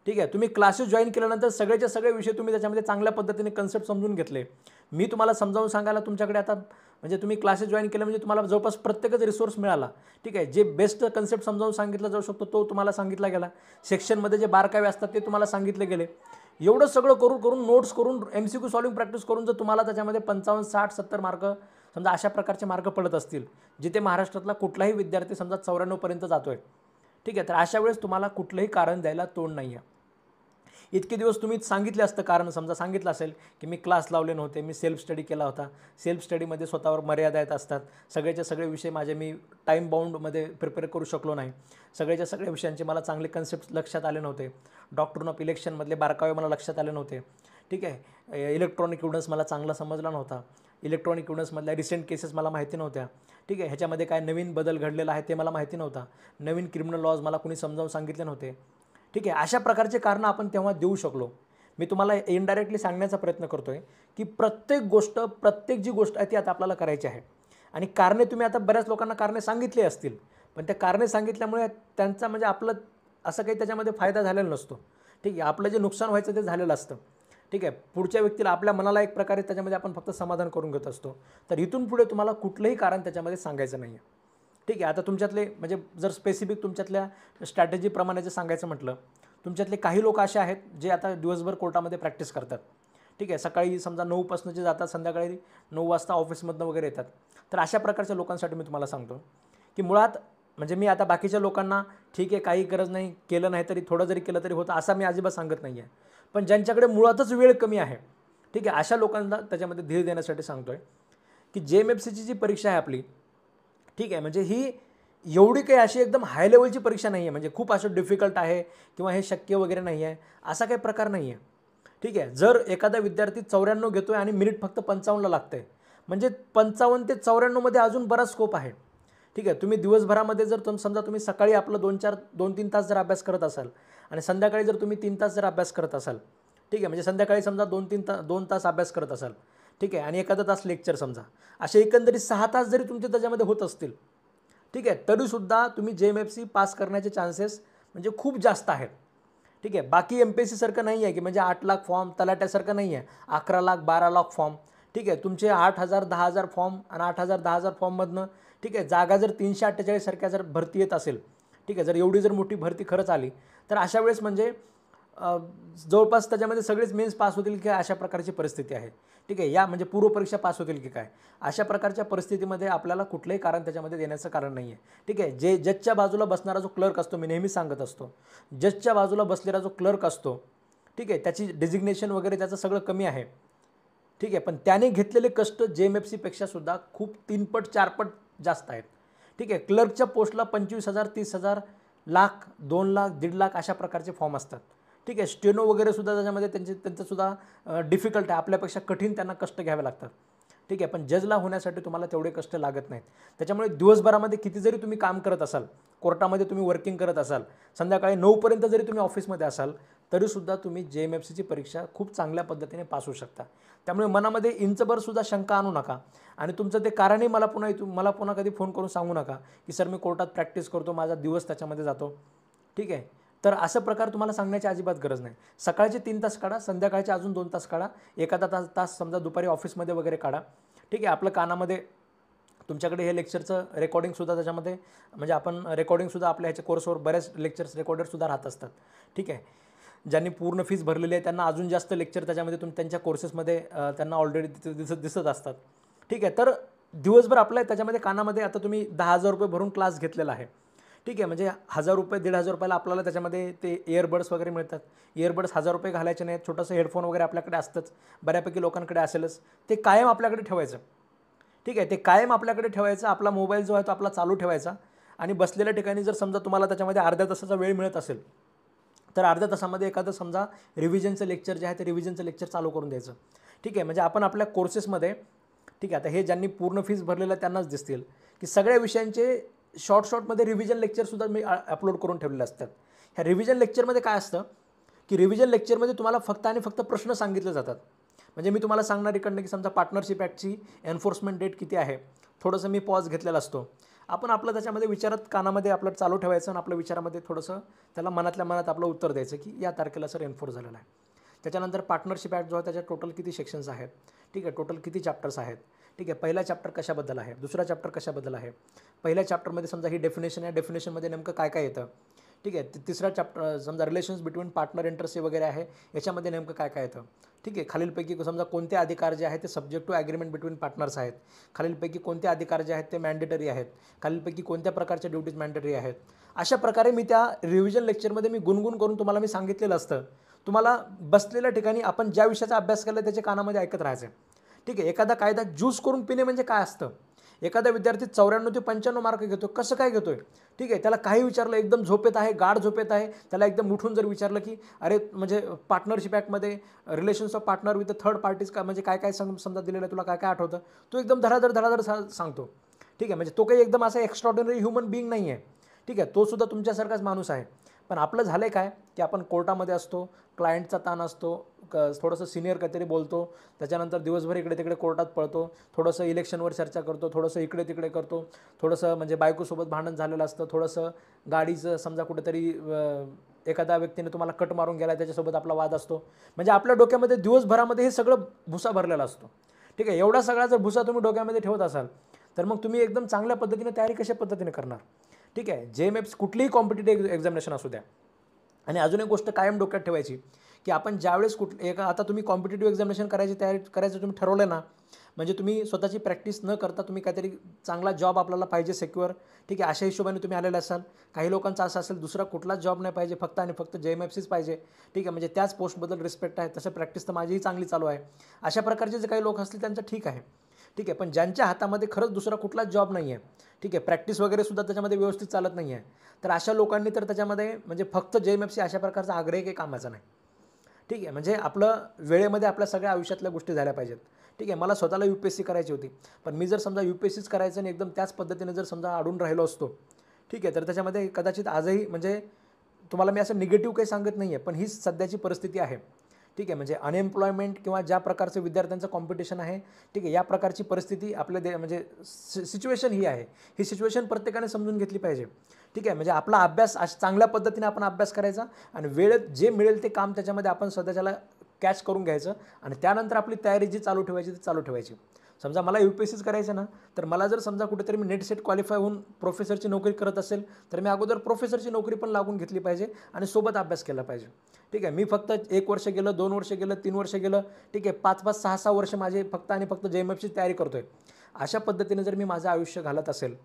ठीक आहे, तुम्ही क्लासेस जॉईन केल्यानंतर सगळेचे सगळे विषय तुम्ही त्याच्यामध्ये चांगल्या पद्धतीने कन्सेप्ट समजून घेतले. मी तुम्हाला समजावून सांगायला तुमच्याकडे आता म्हणजे तुम्ही क्लासेस जॉईन केले म्हणजे तुम्हाला जवळपास प्रत्येकच रिसोर्स मिळाला. ठीक आहे, जे बेस्ट कन्सेप्ट समजावून सांगितलं जाऊ शकतो तो तुम्हाला सांगितला गेला. सेक्शनमध्ये जे बारकावे असतात ते तुम्हाला सांगितले गेले. एवढं सगळं करून नोट्स करून MCQ सॉल्विंग प्रॅक्टिस करून जर तुम्हाला त्याच्यामध्ये 55, 60, 70 मार्क समजा अशा प्रकारचे मार्क पडत असतील, जिथे महाराष्ट्रातला कुठलाही विद्यार्थी समजा 94 पर्यंत जातोय, ठीक आहे, तर अशा वेळेस तुम्हाला कुठलंही कारण द्यायला तोंड नाही आहे. इतके दिवस तुम्ही सांगितले असतं कारण समजा सांगितलं असेल की मी क्लास लावले नव्हते, मी सेल्फ स्टडी केला होता, सेल्फ स्टडीमध्ये स्वतःवर मर्यादा येत असतात, सगळेचे सगळे विषय मी टाईम बाउंडमध्ये प्रिपेअर करू शकलो नाही, सगळ्याच्या सगळ्या विषयांचे मला चांगले कन्सेप्ट लक्षात आले नव्हते, डॉक्ट्रिन ऑफ इलेक्शनमधले बारकावे मला लक्षात आले नव्हते. ठीक आहे, इलेक्ट्रॉनिक एव्हिडन्स मला चांगला समजला नव्हता. इलेक्ट्रॉनिक इव्हिडन्समधल्या रिसेंट केसेस मला माहिती नव्हत्या. ठीक आहे, ह्याच्यामध्ये काय नवीन बदल घडलेला आहे ते मला माहिती नव्हता. नवीन क्रिमिनल लॉज मला कोणी समजावून सांगितले नव्हते. ठीक आहे, अशा प्रकारचे कारणं आपण तेव्हा देऊ शकलो. मी तुम्हाला इनडायरेक्टली सांगण्याचा प्रयत्न करतो आहे की प्रत्येक जी गोष्ट आहे ती आता आपल्याला करायची आहे. आणि कारणे तुम्ही आता बऱ्याच लोकांना कारणे सांगितले असतील, पण त्या कारणे सांगितल्यामुळे त्यांचा म्हणजे आपलं असं काही त्याच्यामध्ये फायदा झालेला नसतो. ठीक आहे, आपलं जे नुकसान व्हायचं ते झालेलं असतं. ठीक आहे, पुढच्या व्यक्तीला आपल्या मनाला एक प्रकारे त्याच्यामध्ये आपण फक्त समाधान करून घेत असतो. तर इथून पुढे तुम्हाला कुठलंही कारण त्याच्यामध्ये सांगायचं नाही आहे. ठीक आहे, आता तुमच्यातले म्हणजे जर स्पेसिफिक तुमच्यातल्या स्ट्रॅटेजीप्रमाणे जर सांगायचं म्हटलं, तुमच्यातले काही लोक असे आहेत जे आता दिवसभर कोर्टामध्ये प्रॅक्टिस करतात. ठीक आहे, सकाळी समजा 9 पासून जे जातात, संध्याकाळी 9 वाजता ऑफिसमधनं वगैरे येतात. तर अशा प्रकारच्या लोकांसाठी मी तुम्हाला सांगतो की मुळात म्हणजे मी आता बाकीच्या लोकांना ठीक आहे काही गरज नाही, केलं नाही तरी थोडं जरी केलं तरी होतं असं मी अजिबात सांगत नाही आहे. पण ज्यांच्याकडे मुळातच वेळ कमी आहे, ठीक आहे, अशा लोकांना त्याच्यामध्ये धीर देण्यासाठी सांगतो आहे की JMFCची जी परीक्षा आहे आपली, ठीक आहे, म्हणजे ही एवढी काही अशी एकदम हाय लेवलची परीक्षा नाही आहे, म्हणजे खूप असं डिफिकल्ट आहे किंवा हे शक्य वगैरे नाही आहे, असा काही प्रकार नाही आहे. ठीक आहे, जर एखादा विद्यार्थी 94 घेतो आहे आणि मिनिट फक्त 55ला लागतं आहे, म्हणजे 55 ते 94 मध्ये अजून बराच स्कोप आहे. ठीक आहे, तुम्ही दिवसभरामध्ये जर समजा तुम्ही सकाळी आपलं 2-3 तास जर अभ्यास करत असाल आणि संध्याकाळी जर तुम्ही 3 तास जर अभ्यास करत असाल, ठीक आहे, म्हणजे संध्याकाळी समजा 2 तास अभ्यास करत असाल, ठीक आहे, आणि एखादा तास लेक्चर समजा, असे एकंदरीत 6 तास जरी तुमचे त्याच्यामध्ये होत असतील, ठीक आहे, तरीसुद्धा तुम्ही JMFC पास करण्याचे चान्सेस म्हणजे खूप जास्त आहेत. ठीक आहे, बाकी MPSC सारखं नाही आहे की म्हणजे 8 लाख फॉर्म तलाट्यासारखं नाही आहे, 11 लाख 12 लाख फॉर्म. ठीक आहे, तुमचे 8,000 10,000 फॉर्म आणि 8,000 10,000 फॉर्ममधनं ठीक आहे जागा जर 348 सारख्या जर भरती येत असेल, ठीक आहे, जर एवढी जर मोठी भरती खरंच आली तर अशा वेळेस म्हणजे जवळपास त्याच्यामध्ये सगळेच मेन्स पास होतील की अशा प्रकारची परिस्थिती आहे. ठीक आहे, या म्हणजे पूर्वपरीक्षा पास होतील की काय, अशा प्रकारच्या परिस्थितीमध्ये आपल्याला कुठलंही कारण त्याच्यामध्ये देण्याचं कारण नाही आहे. ठीक आहे, जजच्या बाजूला बसणारा जो क्लर्क असतो, मी नेहमी सांगत असतो, जजच्या बाजूला बसलेला जो क्लर्क असतो, ठीक आहे, त्याची डेजिग्नेशन वगैरे त्याचं सगळं कमी आहे. ठीक आहे, पण त्याने घेतलेले कष्ट JMFCपेक्षा सुद्धा खूप 3 पट 4 पट जास्त आहेत. ठीक आहे, क्लर्कच्या पोस्टला 25,000 30,000 लाख 2 लाख 1.5 लाख अशा प्रकारचे फॉर्म असतात. ठीक आहे, स्टेनो वगैरे सुद्धा त्याच्यामध्ये त्यांचंसुद्धा डिफिकल्ट आहे, आपल्यापेक्षा कठीण त्यांना कष्ट घ्यावे लागतात. ठीक आहे, पण जजला होण्यासाठी तुम्हाला तेवढे कष्ट लागत नाहीत. त्याच्यामुळे दिवसभरामध्ये किती जरी तुम्ही काम करत असाल, कोर्टामध्ये तुम्ही वर्किंग करत असाल, संध्याकाळी 9पर्यंत जरी तुम्ही ऑफिसमध्ये असाल, तरीसुद्धा तुम्ही JMFCची परीक्षा खूप चांगल्या पद्धतीने पास होऊ शकता. त्यामुळे मनामध्ये इंचभरसुद्धा शंका आणू नका आणि तुमचं ते कारणही मला पुन्हा कधी फोन करून सांगू नका की सर मी कोर्टात प्रॅक्टिस करतो, माझा दिवस त्याच्यामध्ये जातो. ठीक आहे, तर असं प्रकार तुम्हाला सांगण्याची अजिबात गरज नाही. सकाळचे 3 तास काढा, संध्याकाळचे अजून 2 तास काढा, एखादा तास समजा दुपारी ऑफिसमध्ये वगैरे काढा. ठीक आहे, आपलं कानामध्ये तुमच्याकडे हे लेक्चरचं रेकॉर्डिंगसुद्धा त्याच्यामध्ये म्हणजे आपण रेकॉर्डिंगसुद्धा आपल्या ह्याच्या कोर्सवर बऱ्याच लेक्चर्स रेकॉर्डरसुद्धा राहत असतात. ठीक आहे, ज्यांनी पूर्ण फीस भरलेली आहे त्यांना अजून जास्त लेक्चर त्याच्यामध्ये त्यांच्या कोर्सेसमध्ये त्यांना ऑलरेडी दिसत असतात. ठीक आहे, तर दिवसभर आपल्या त्याच्यामध्ये कानामध्ये आता तुम्ही 10,000 रुपये भरून क्लास घेतलेला आहे. ठीक आहे, म्हणजे 1,000 रुपये 1,500 रुपयाला आपल्याला त्याच्यामध्ये ते इयरबड्स वगैरे मिळतात. इयरबड्स 1,000 रुपये घालायचे नाहीत, छोटंसं हेडफोन वगैरे आपल्याकडे असतंच, बऱ्यापैकी लोकांकडे असेलच, ते कायम आपल्याकडे ठेवायचं. ठीक आहे, ते कायम आपल्याकडे ठेवायचं, आपला मोबाईल जो आहे तो आपला चालू ठेवायचा आणि बसलेल्या ठिकाणी जर समजा तुम्हाला त्याच्यामध्ये अर्ध्या तासाचा वेळ मिळत असेल तर अर्ध्या तासामध्ये एखादं समजा रिव्हिजनचं लेक्चर जे आहे ते रिव्हिजनचं लेक्चर चालू करून द्यायचं. ठीक आहे, म्हणजे आपण आपल्या कोर्सेसमध्ये ठीक आहे, आता हे ज्यांनी पूर्ण फीस भरलेलं त्यांनाच दिसतील की सगळ्या विषयांचे शॉर्टमध्ये रिव्हिजन लेक्चरसुद्धा मी अपलोड करून ठेवलेले असतात. ह्या रिव्हिजन लेक्चरमध्ये काय असतं की रिव्हिजन लेक्चरमध्ये तुम्हाला फक्त आणि फक्त प्रश्न सांगितले जातात. म्हणजे मी तुम्हाला सांगणार इकडनं की समजा पार्टनरशिप ॲक्टची एन्फोर्समेंट डेट किती आहे, थोडंसं मी पॉज घेतलेला असतो, आपण आपलं त्याच्यामध्ये विचारात कानामध्ये आपलं चालू ठेवायचं आणि आपल्या विचारामध्ये थोडंसं त्याला मनातल्या मनात आपलं उत्तर द्यायचं की या तारखेला सर एन्फोर्स झालेला आहे. त्याच्यानंतर पार्टनरशिप ॲक्ट जो आहे त्याच्यात टोटल किती सेक्शन्स आहेत, ठीक आहे, टोटल किती चॅप्टर्स आहेत, ठीक आहे, पहिला चॅप्टर कशाबद्दल आहे, दुसरा चॅप्टर कशाबद्दल आहे, पहिल्या चॅप्टरमध्ये समजा ही डेफिनेशन आहे, डेफिनेशनमध्ये नेमकं काय काय येतं, ठीक आहे, तिसरा चॅप्टर समजा रिलेशन्स बिटवीन पार्टनर इंटरेस्ट वगैरे आहे, याच्यामध्ये नेमकं काय काय येतं. ठीक आहे, खालीलपैकी समजा कोणते अधिकार जे आहेत ते subject to agreement between partners आहेत, खालीलपैकी कोणते अधिकार जे आहेत ते मॅन्डेटरी आहेत, खालीलपैकी कोणत्या प्रकारच्या ड्युटीज मॅन्डेटरी आहेत. अशा प्रकारे मी त्या रिव्हिजन लेक्चरमध्ये मी गुणगुण करून तुम्हाला मी सांगितलेलं असतं. तुम्हाला बसलेल्या ठिकाणी आपण ज्या विषयाचा अभ्यास केला त्याच्या कानामध्ये ऐकत राहायचं. ठीक आहे, एखादा कायदा ज्यूस करून पिणे म्हणजे काय असतं, एखादा विद्यार्थी 94 ते 95 मार्क घेतो, कसं काय घेतोय? ठीक आहे, त्याला काही विचारलं, एकदम झोपेत आहे, गाढ झोपेत आहे, त्याला एकदम उठून जर विचारलं की अरे म्हणजे पार्टनरशिप ॲक्टमध्ये relations of partner with third parties का म्हणजे काय काय समजा दिलेलं आहे, तुला काय काय आठवतं? तो एकदम धडाधड सांगतो. ठीक आहे, म्हणजे तो काही एकदम असा एक्स्ट्रॉर्डिनरी ह्युमन बिईंग नाही आहे. ठीक आहे, तो सुद्धा तुमच्यासारखाच माणूस आहे. पण आपलं झालं आहे काय की आपण कोर्टामध्ये असतो, क्लायंटचा ताण असतो, थोडंसं सिनियर काहीतरी बोलतो, त्याच्यानंतर दिवसभर इकडे तिकडे कोर्टात पळतो, थोडंसं इलेक्शनवर चर्चा करतो, थोडंसं इकडे तिकडे करतो, थोडंसं म्हणजे बायकोसोबत भांडण झालेलं असतं, थोडंसं गाडीचं समजा कुठेतरी एखाद्या व्यक्तीने तुम्हाला कट मारून गेला त्याच्यासोबत आपला वाद असतो. म्हणजे आपल्या डोक्यामध्ये दिवसभरामध्ये हे सगळं भुसा भरलेला असतो. ठीक आहे, एवढा सगळा जर भुसा तुम्ही डोक्यामध्ये ठेवत असाल तर मग तुम्ही एकदम चांगल्या पद्धतीने तयारी कशा पद्धतीने करणार? ठीक आहे, JMFs कुठलीही कॉम्पिटिटिव्ह एक्झामिनेशन असू द्या. आणि अजून एक गोष्ट कायम डोक्यात ठेवायची की आपण ज्यावेळेस आता तुम्ही कॉम्पिटिटिव्ह एक्झामिनेशन करायची तयारी करायचं तुम्ही ठरवलं ना, म्हणजे तुम्ही स्वतःची प्रॅक्टिस न करता तुम्ही काहीतरी चांगला जॉब आपल्याला पाहिजे सिक्युअर. ठीक आहे, अशा हिशोबाने तुम्ही आलेले असाल. काही लोकांचं असं असेल दुसरा कुठलाच जॉब नाही पाहिजे, फक्त आणि फक्त JMFCच पाहिजे. ठीक आहे, म्हणजे त्याच पोस्टबद्दल रिस्पेक्ट आहे, तसं प्रॅक्टिस तर माझीही चांगली चालू आहे. अशा प्रकारचे जे काही लोक असतील त्यांचं ठीक आहे. ठीक आहे, पण ज्यांच्या हातामध्ये खरंच दुसरा कुठलाच जॉब नाही आहे, ठीक आहे, प्रॅक्टिस वगैरे सुद्धा त्याच्यामध्ये व्यवस्थित चालत नाही आहे, तर अशा लोकांनी तर त्याच्यामध्ये म्हणजे फक्त JMFC अशा प्रकारचा आग्रह काही कामाचा नाही. ठीक आहे, म्हणजे आपलं वेळेमध्ये आपल्या सगळ्या आयुष्यातल्या गोष्टी झाल्या पाहिजेत. ठीक आहे, मला स्वतःला UPSC करायची होती, पण मी जर समजा UPSCच करायचं आणि एकदम त्याच पद्धतीने जर समजा अडून राहिलो असतो, ठीक आहे, तर त्याच्यामध्ये कदाचित आजही म्हणजे तुम्हाला मी असं निगेटिव्ह काही सांगत नाही आहे, पण ही सध्याची परिस्थिती आहे. ठीक आहे, म्हणजे अनएम्प्लॉयमेंट किंवा ज्या प्रकारचं विद्यार्थ्यांचं कॉम्पिटिशन आहे, ठीक आहे, या प्रकारची परिस्थिती आपल्या म्हणजे सिच्युएशन ही आहे. ही सिच्युएशन प्रत्येकाने समजून घेतली पाहिजे. ठीक आहे, म्हणजे आपला अभ्यास चांगल्या पद्धतीने आपण अभ्यास करायचा आणि वेळेत जे मिळेल ते काम त्याच्यामध्ये आपण स्वतःच्याला कॅच करून घ्यायचं आणि त्यानंतर आपली तयारी जी चालू ठेवायची ती चालू ठेवायची. समजा मला UPSCच करायचं ना, तर मला जर समजा कुठेतरी मी नेट सेट क्वालिफाय होऊन प्रोफेसरची नोकरी करत असेल तर मी अगोदर प्रोफेसरची नोकरी पण लागून घेतली पाहिजे आणि सोबत अभ्यास केला पाहिजे. ठीक आहे, मी फक्त 1 वर्ष गेलं, 2 वर्ष गेलं, 3 वर्ष गेलं, ठीक आहे, 5-5, 6-6 वर्ष माझे फक्त आणि फक्त JMFची तयारी करतोय. अशा पद्धतीने जर मी माझं आयुष्य घालत असेल,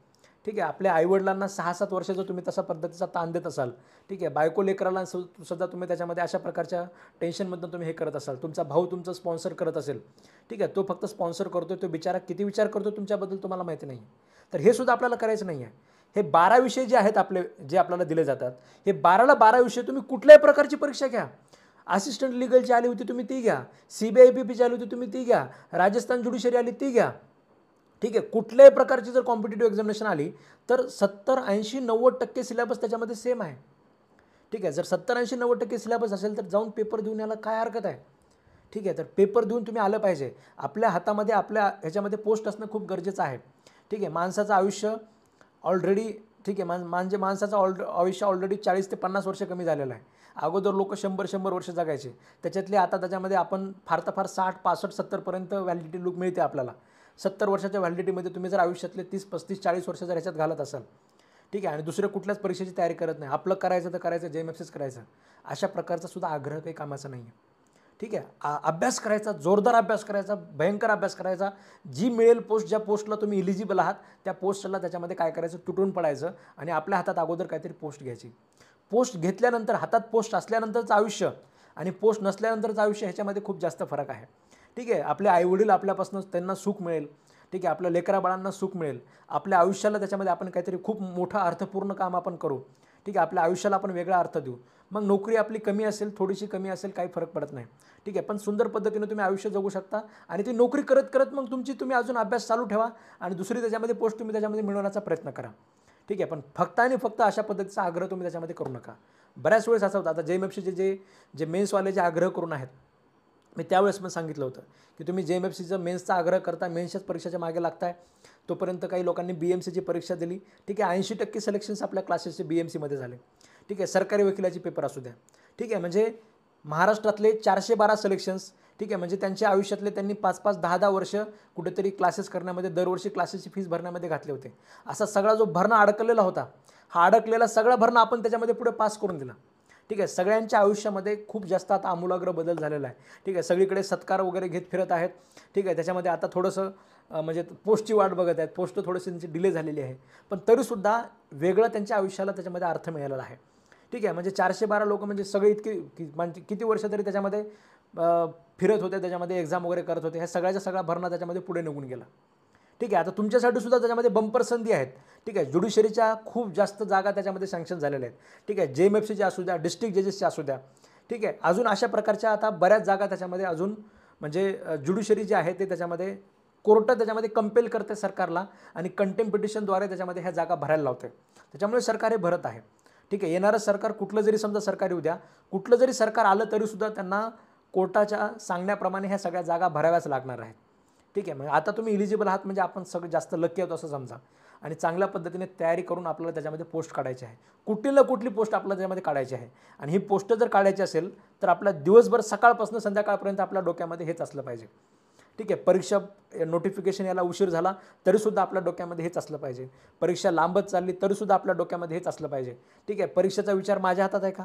ठीक आहे, आपल्या आईवडिलांना 6-7 वर्ष जर तुम्ही तसा पद्धतीचा ताण देत असाल, ठीक आहे, बायको लेकराला सुद्धा तुम्ही त्याच्यामध्ये अशा प्रकारच्या टेन्शनमधून तुम्ही हे करत असाल, तुमचा भाऊ तुमचं स्पॉन्सर करत असेल, ठीक आहे, तो फक्त स्पॉन्सर करतोय, तो बिचारा किती विचार करतो तुमच्याबद्दल तुम्हाला माहिती नाही. तर हे सुद्धा आपल्याला करायचं नाही आहे. हे 12 विषय जे आहेत आपले जे आपल्याला दिले जातात, हे 12ला 12 विषय तुम्ही कुठल्याही प्रकारची परीक्षा घ्या. असिस्टंट लिगलची आली होती तुम्ही ती घ्या, CBI-IPPची आली होती तुम्ही ती घ्या, राजस्थान ज्युडिशरी आली ती घ्या. ठीक आहे, कुठल्याही प्रकारची जर कॉम्पिटिटिव्ह एक्झामिनेशन आली तर 70, 80, 90% सिलेबस त्याच्यामध्ये सेम आहे. ठीक आहे, जर 70, 80, 90% सिलेबस असेल तर जाऊन पेपर देऊन यायला काय हरकत आहे? ठीक आहे, तर पेपर देऊन तुम्ही आलं पाहिजे. आपल्या हातामध्ये आपल्या ह्याच्यामध्ये पोस्ट असणं खूप गरजेचं आहे. ठीक आहे, माणसाचं आयुष्य ऑलरेडी ठीक आहे, म्हणजे माणसाचं आयुष्य ऑलरेडी 40 ते 50 वर्ष कमी झालेलं आहे. अगोदर लोक 100-100 वर्ष जगायचे, त्याच्यातले आता त्याच्यामध्ये आपण फार तर फार 60, 65, 70पर्यंत व्हॅलिडिटी लूक मिळते आपल्याला. 70 वर्षाच्या व्हॅलिडिटीमध्ये तुम्ही जर आयुष्यातले 30, 35, 40 वर्ष जर ह्याच्यात घालत असाल, ठीक आहे, आणि दुसऱ्या कुठल्याच परीक्षेची तयारी करत नाही, आपलं करायचं तर करायचं, JMFCच करायचं, अशा प्रकारचा सुद्धा आग्रह काही कामाचा नाही आहे. ठीक आहे, अभ्यास करायचा, जोरदार अभ्यास करायचा, भयंकर अभ्यास करायचा. जी मिळेल पोस्ट, ज्या पोस्टला तुम्ही इलिजिबल आहात त्या पोस्टला त्याच्यामध्ये काय करायचं, तुटून पडायचं आणि आपल्या हातात अगोदर काहीतरी पोस्ट घ्यायची. पोस्ट घेतल्यानंतर, हातात पोस्ट असल्यानंतरचं आयुष्य आणि पोस्ट नसल्यानंतरचं आयुष्य ह्याच्यामध्ये खूप जास्त फरक आहे. ठीक आहे, आपले आईवडील आपल्यापासून त्यांना सुख मिळेल, ठीक आहे, आपल्या लेकराबाळांना सुख मिळेल, आपल्या आयुष्याला त्याच्यामध्ये आपण काहीतरी खूप मोठं अर्थपूर्ण काम आपण करू. ठीक आहे, आपल्या आयुष्याला आपण वेगळा अर्थ देऊ. मग नोकरी आपली कमी असेल, थोडीशी कमी असेल, काही फरक पडत नाही. ठीक आहे, पण सुंदर पद्धतीने तुम्ही आयुष्य जगू शकता आणि ती नोकरी करत करत मग तुम्ही अजून अभ्यास चालू ठेवा आणि दुसरी त्याच्यामध्ये पोस्ट तुम्ही त्याच्यामध्ये मिळवण्याचा प्रयत्न करा. ठीक आहे, पण फक्त आणि फक्त अशा पद्धतीचा आग्रह तुम्ही त्याच्यामध्ये करू नका. बऱ्याच वेळेस असं होतं, आता JMFCचे जे मेन्सवाले जे आग्रह करून आहेत, मी त्यावेळेस पण सांगितलं होतं की तुम्ही JMFCचं मेन्सचा आग्रह करता, मेन्सच्याच परीक्षेच्या मागे लागताय. तोपर्यंत काही लोकांनी BMCची परीक्षा दिली. ठीक आहे, 80% सिलेक्शन्स आपल्या क्लासेसचे BMCमध्ये झाले. ठीक आहे, सरकारी वकिलाची पेपर असू द्या. ठीक आहे, म्हणजे महाराष्ट्रातले 412 सिलेक्शन्स. ठीक आहे, म्हणजे त्यांच्या आयुष्यातले त्यांनी 5-5, 10-10 वर्ष कुठेतरी क्लासेस करण्यामध्ये, दरवर्षी क्लासेसची फीस भरण्यामध्ये घातले होते. असा सगळा जो भरणा अडकलेला होता, हा अडकलेला सगळा भरणा आपण त्याच्यामध्ये पुढे पास करून दिला. ठीक आहे, सगळ्यांच्या आयुष्यामध्ये खूप जास्त आता आमूलाग्र बदल झालेला आहे. ठीक आहे, सगळीकडे सत्कार वगैरे घेत फिरत आहेत. ठीक आहे, त्याच्यामध्ये आता थोडंसं म्हणजे पोस्टची वाट बघत आहेत, पोस्ट थोडीशी त्यांची डिले झालेली आहे, पण तरीसुद्धा वेगळं त्यांच्या आयुष्याला त्याच्यामध्ये अर्थ मिळालेला आहे. ठीक आहे, म्हणजे 412 लोक म्हणजे सगळे इतके म्हणजे किती वर्ष तरी त्याच्यामध्ये फिरत होते, त्याच्यामध्ये एक्झाम वगैरे करत होते, ह्या सगळ्याचा सगळा भरणा त्याच्यामध्ये पुढे निघून गेला. ठीक आहे. आता तुमच्यासाठी सुद्धा त्याच्यामध्ये बंपर संधी आहेत. ठीक आहे. ज्युडिशरीच्या खूप जास्त जागा त्याच्यामध्ये सँक्शन झालेल्या आहेत. ठीक आहे. JMFCच्या असू द्या, डिस्ट्रिक्ट जजेसच्या असू द्या. ठीक आहे. अजून अशा प्रकारच्या आता बऱ्याच जागा त्याच्यामध्ये अजून म्हणजे ज्युडिशरी जे आहे ते त्याच्यामध्ये कोर्ट त्याच्यामध्ये कंपेल करते सरकारला आणि कंटेम्प्ट पिटिशनद्वारे त्याच्यामध्ये ह्या जागा भरायला लावते. त्याच्यामुळे सरकार हे भरत आहे. ठीक आहे. येणारं सरकार कुठलं जरी समजा सरकार येऊ द्या, कुठलं जरी सरकार आलं तरीसुद्धा त्यांना कोर्टाच्या सांगण्याप्रमाणे ह्या सगळ्या जागा भराव्याच लागणार आहेत. ठीक आहे. म्हणजे आता तुम्ही इलिजिबल आहात म्हणजे आपण सगळं जास्त लकी आहोत असं समजा आणि चांगल्या पद्धतीने तयारी करून आपल्याला त्याच्यामध्ये पोस्ट काढायची आहे. कुठली ना कुठली पोस्ट आपल्याला त्याच्यामध्ये काढायची आहे आणि ही पोस्ट जर काढायची असेल तर आपल्या दिवसभर सकाळपासून संध्याकाळपर्यंत आपल्या डोक्यामध्ये हेच असलं पाहिजे. ठीक आहे. परीक्षा नोटिफिकेशन याला उशीर झाला तरीसुद्धा आपल्या डोक्यामध्ये हेच असलं पाहिजे. परीक्षा लांबत चालली तरीसुद्धा आपल्या डोक्यामध्ये हेच असलं पाहिजे. ठीक आहे. परीक्षेचा विचार माझ्या हातात आहे का?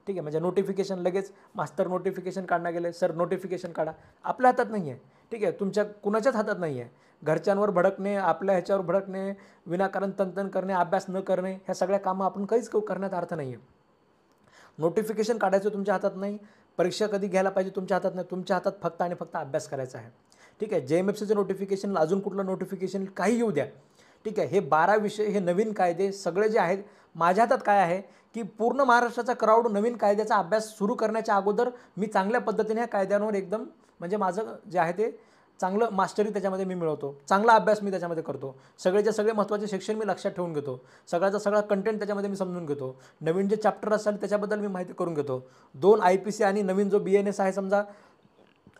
ठीक आहे. म्हणजे नोटिफिकेशन लगेच मास्तर नोटिफिकेशन काढण्यात गेले, सर नोटिफिकेशन काढा, आपल्या हातात नाही आहे. ठीक आहे. तुमच्या कुणाच्याच हातात नाही आहे. घरच्यांवर भडकणे, आपल्या ह्याच्यावर भडकणे, विनाकारण तनतन करणे, अभ्यास न करणे, ह्या सगळ्या कामं आपण काहीच करण्यात अर्थ नाही आहे. नोटिफिकेशन काढायचं तुमच्या हातात नाही, परीक्षा कधी घ्यायला पाहिजे तुमच्या हातात नाही, तुमच्या हातात फक्त आणि फक्त अभ्यास करायचा आहे. ठीक आहे. JMFCचं नोटिफिकेशन, अजून कुठलं नोटिफिकेशन, काही येऊ द्या. ठीक आहे. हे 12 विषय, हे नवीन कायदे सगळे जे आहेत, माझ्या हातात काय आहे की पूर्ण महाराष्ट्राचा क्राऊड नवीन कायद्याचा अभ्यास सुरू करण्याच्या अगोदर मी चांगल्या पद्धतीने ह्या कायद्यांवर एकदम म्हणजे माझं जे आहे ते चांगलं मास्टरी त्याच्यामध्ये मी मिळवतो, चांगला अभ्यास मी त्याच्यामध्ये करतो, सगळेचे सगळे महत्त्वाचे सेक्शन मी लक्षात ठेवून घेतो, सगळ्याचा सगळा कंटेंट त्याच्यामध्ये मी समजून घेतो, नवीन जे चॅप्टर असेल त्याच्याबद्दल मी माहिती करून घेतो, 2 IPC आणि नवीन जो BNS आहे समजा,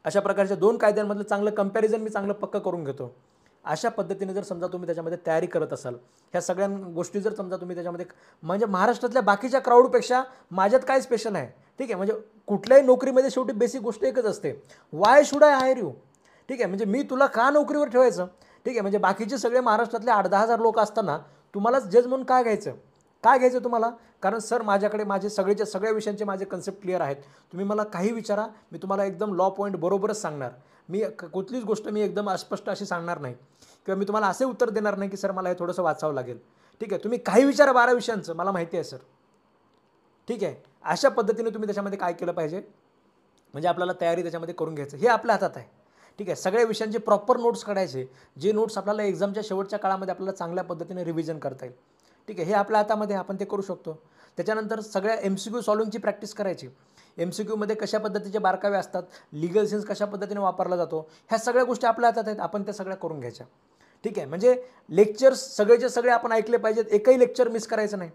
अशा प्रकारच्या 2 कायद्यांमधलं चांगलं कंपॅरिझन मी चांगलं पक्का करून घेतो. अशा पद्धतीने जर समजा तुम्ही त्याच्यामध्ये तयारी करत असाल, ह्या सगळ्या गोष्टी जर समजा तुम्ही त्याच्यामध्ये म्हणजे महाराष्ट्रातल्या बाकीच्या क्राऊडपेक्षा माझ्यात काय स्पेशल आहे. ठीक आहे. म्हणजे कुठल्याही नोकरीमध्ये शेवटी बेसिक गोष्ट एकच असते, why should I hire you. ठीक आहे. म्हणजे मी तुला का नोकरीवर ठेवायचं. ठीक आहे. म्हणजे बाकीचे सगळे महाराष्ट्रातले 8-10 हजार लोक असताना तुम्हालाच जज म्हणून काय घ्यायचं, काय घ्यायचं तुम्हाला. कारण सर माझ्याकडे माझे सगळेच्या सगळ्या विषयांचे माझे कन्सेप्ट क्लिअर आहेत. तुम्ही मला काही विचारा, मी तुम्हाला एकदम लॉ पॉईंट बरोबरच सांगणार. मी कुठलीच गोष्ट मी एकदम अस्पष्ट अशी सांगणार नाही किंवा मी तुम्हाला असे उत्तर देणार नाही की सर मला हे थोडंसं वाचावं लागेल. ठीक आहे. तुम्ही काही विचारा 12 विषयांचं, मला माहिती आहे सर. ठीक आहे. अशा पद्धतीने तुम्ही त्याच्यामध्ये काय केलं पाहिजे, म्हणजे आपल्याला तयारी त्याच्यामध्ये करून घ्यायचं, हे आपल्या हातात आहे. ठीक आहे. सगळ्या विषयांचे प्रॉपर नोट्स काढायचे, जे नोट्स आपल्याला एक्झामच्या शेवटच्या काळामध्ये आपल्याला चांगल्या पद्धतीने रिव्हिजन करता येईल. ठीक आहे. हे आपल्या हातामध्ये आपण ते करू शकतो. त्याच्यानंतर सगळ्या MCQ सॉल्विंगची प्रॅक्टिस करायची. MCQमध्ये कशा पद्धतीचे बारकावे असतात, लीगल सेन्स कशा पद्धतीने वापरला जातो, ह्या सगळ्या गोष्टी आपल्या हातात आहेत, आपण त्या सगळ्या करून घ्यायच्या. ठीक आहे. म्हणजे लेक्चर्स सगळेचे सगळे आपण ऐकले पाहिजेत, एकही लेक्चर मिस करायचं नाही.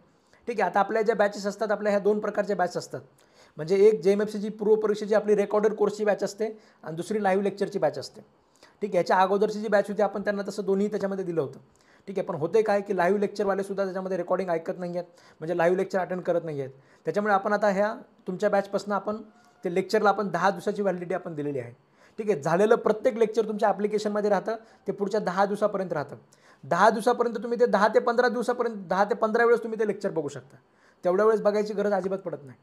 ठीक आहे. आता आपल्या ज्या बॅचेस असतात, आपल्या ह्या 2 प्रकारच्या बॅच असतात. म्हणजे एक JMFCची पूर्वपरीक्षेची आपली रेकॉर्डेड कोर्सची बॅच असते आणि दुसरी लाईव्ह लेक्चरची बॅच असते. ठीक आहे. ह्याच्या अगोदरची जी बॅच होती आपण त्यांना तसं दोन्ही त्याच्यामध्ये दिलं होतं. ठीक आहे. पण होते काय की लाईव्ह लेक्चरवालेसुद्धा त्याच्यामध्ये रेकॉर्डिंग ऐकत नाही आहेत, म्हणजे लाईव्ह लेक्चर अटेंड करत नाही आहेत. त्याच्यामुळे आपण आता ह्या तुमच्या बॅचपासून आपण ते लेक्चरला आपण 10 दिवसाची व्हॅलिडिटी आपण दिलेली आहे. ठीक आहे. झालेलं प्रत्येक लेक्चर तुमच्या ॲप्लिकेशनमध्ये राहतं, ते पुढच्या 10 दिवसापर्यंत राहतं. 10 दिवसापर्यंत तुम्ही ते 10 ते 15 दिवसापर्यंत 10 ते 15 वेळेस तुम्ही ते लेक्चर बघू शकता. तेवढ्या वेळेस बघायची गरज अजिबात पडत नाही.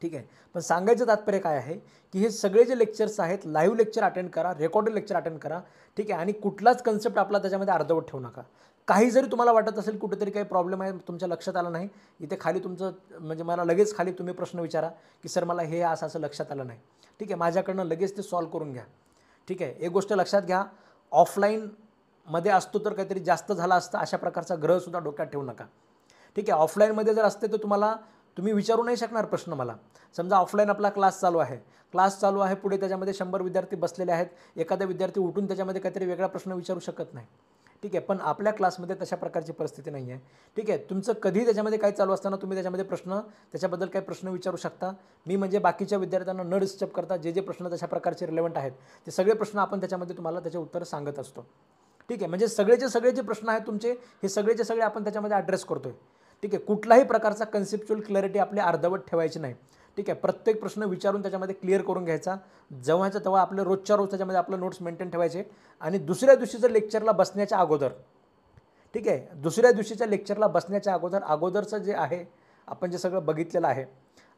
ठीक आहे. पण सांगायचं तात्पर्य काय आहे की हे सगळे जे लेक्चर्स आहेत, लाईव्ह लेक्चर अटेंड करा, रेकॉर्डेड लेक्चर अटेंड करा. ठीक आहे. आणि कुठलाच कन्सेप्ट आपला त्याच्यामध्ये अर्धवट ठेवू नका. काही जरी तुम्हाला वाटत असेल कुठेतरी काही प्रॉब्लेम आहे, तुमच्या लक्षात आलं नाही, इथे खाली तुमचं म्हणजे मला लगेच खाली तुम्ही प्रश्न विचारा की सर मला हे असं असं लक्षात आलं नाही. ठीक आहे. माझ्याकडनं लगेच ते सॉल्व करून घ्या. ठीक आहे. एक गोष्ट लक्षात घ्या, ऑफलाईनमध्ये असतो तर काहीतरी जास्त झाला असतं, अशा प्रकारचा ग्रहसुद्धा डोक्यात ठेवू नका. ठीक आहे. ऑफलाईनमध्ये जर असते तर तुम्ही विचारू नाही शकणार प्रश्न मला. समजा ऑफलाईन आपला क्लास चालू आहे, पुढे त्याच्यामध्ये 100 विद्यार्थी बसलेले आहेत, एखादा विद्यार्थी उठून त्याच्यामध्ये काहीतरी वेगळा प्रश्न विचारू शकत नाही. ठीक आहे. पण आपल्या क्लासमध्ये तशा प्रकारची परिस्थिती नाही आहे. ठीक आहे. तुमचं कधी त्याच्यामध्ये काय चालू असताना तुम्ही त्याच्यामध्ये त्याच्याबद्दल काही प्रश्न विचारू शकता. मी म्हणजे बाकीच्या विद्यार्थ्यांना न डिस्टर्ब करता जे प्रश्न तशा प्रकारचे रिलेव्हंट आहेत ते सगळे प्रश्न आपण त्याच्यामध्ये तुम्हाला त्याचे उत्तर सांगत असतो. ठीक आहे. म्हणजे सगळेचे सगळे जे प्रश्न आहेत तुमचे, हे सगळेचे सगळे आपण त्याच्यामध्ये ॲड्रेस करतोय. ठीक आहे. कुठलाही प्रकारचा कन्सेप्च्युअल क्लॅरिटी आपली अर्धवट ठेवायची नाही. ठीक आहे. प्रत्येक प्रश्न विचारून त्याच्यामध्ये क्लिअर करून घ्यायचा. जेव्हाच्या तेव्हा आपलं रोजच्या रोज त्याच्यामध्ये आपलं नोट्स मेंटेन ठेवायचे आणि दुसऱ्या दिवशीच्या लेक्चरला बसण्याच्या अगोदर, ठीक आहे, दुसऱ्या दिवशीच्या लेक्चरला बसण्याच्या अगोदरचं जे आहे आपण जे सगळं बघितलेलं आहे,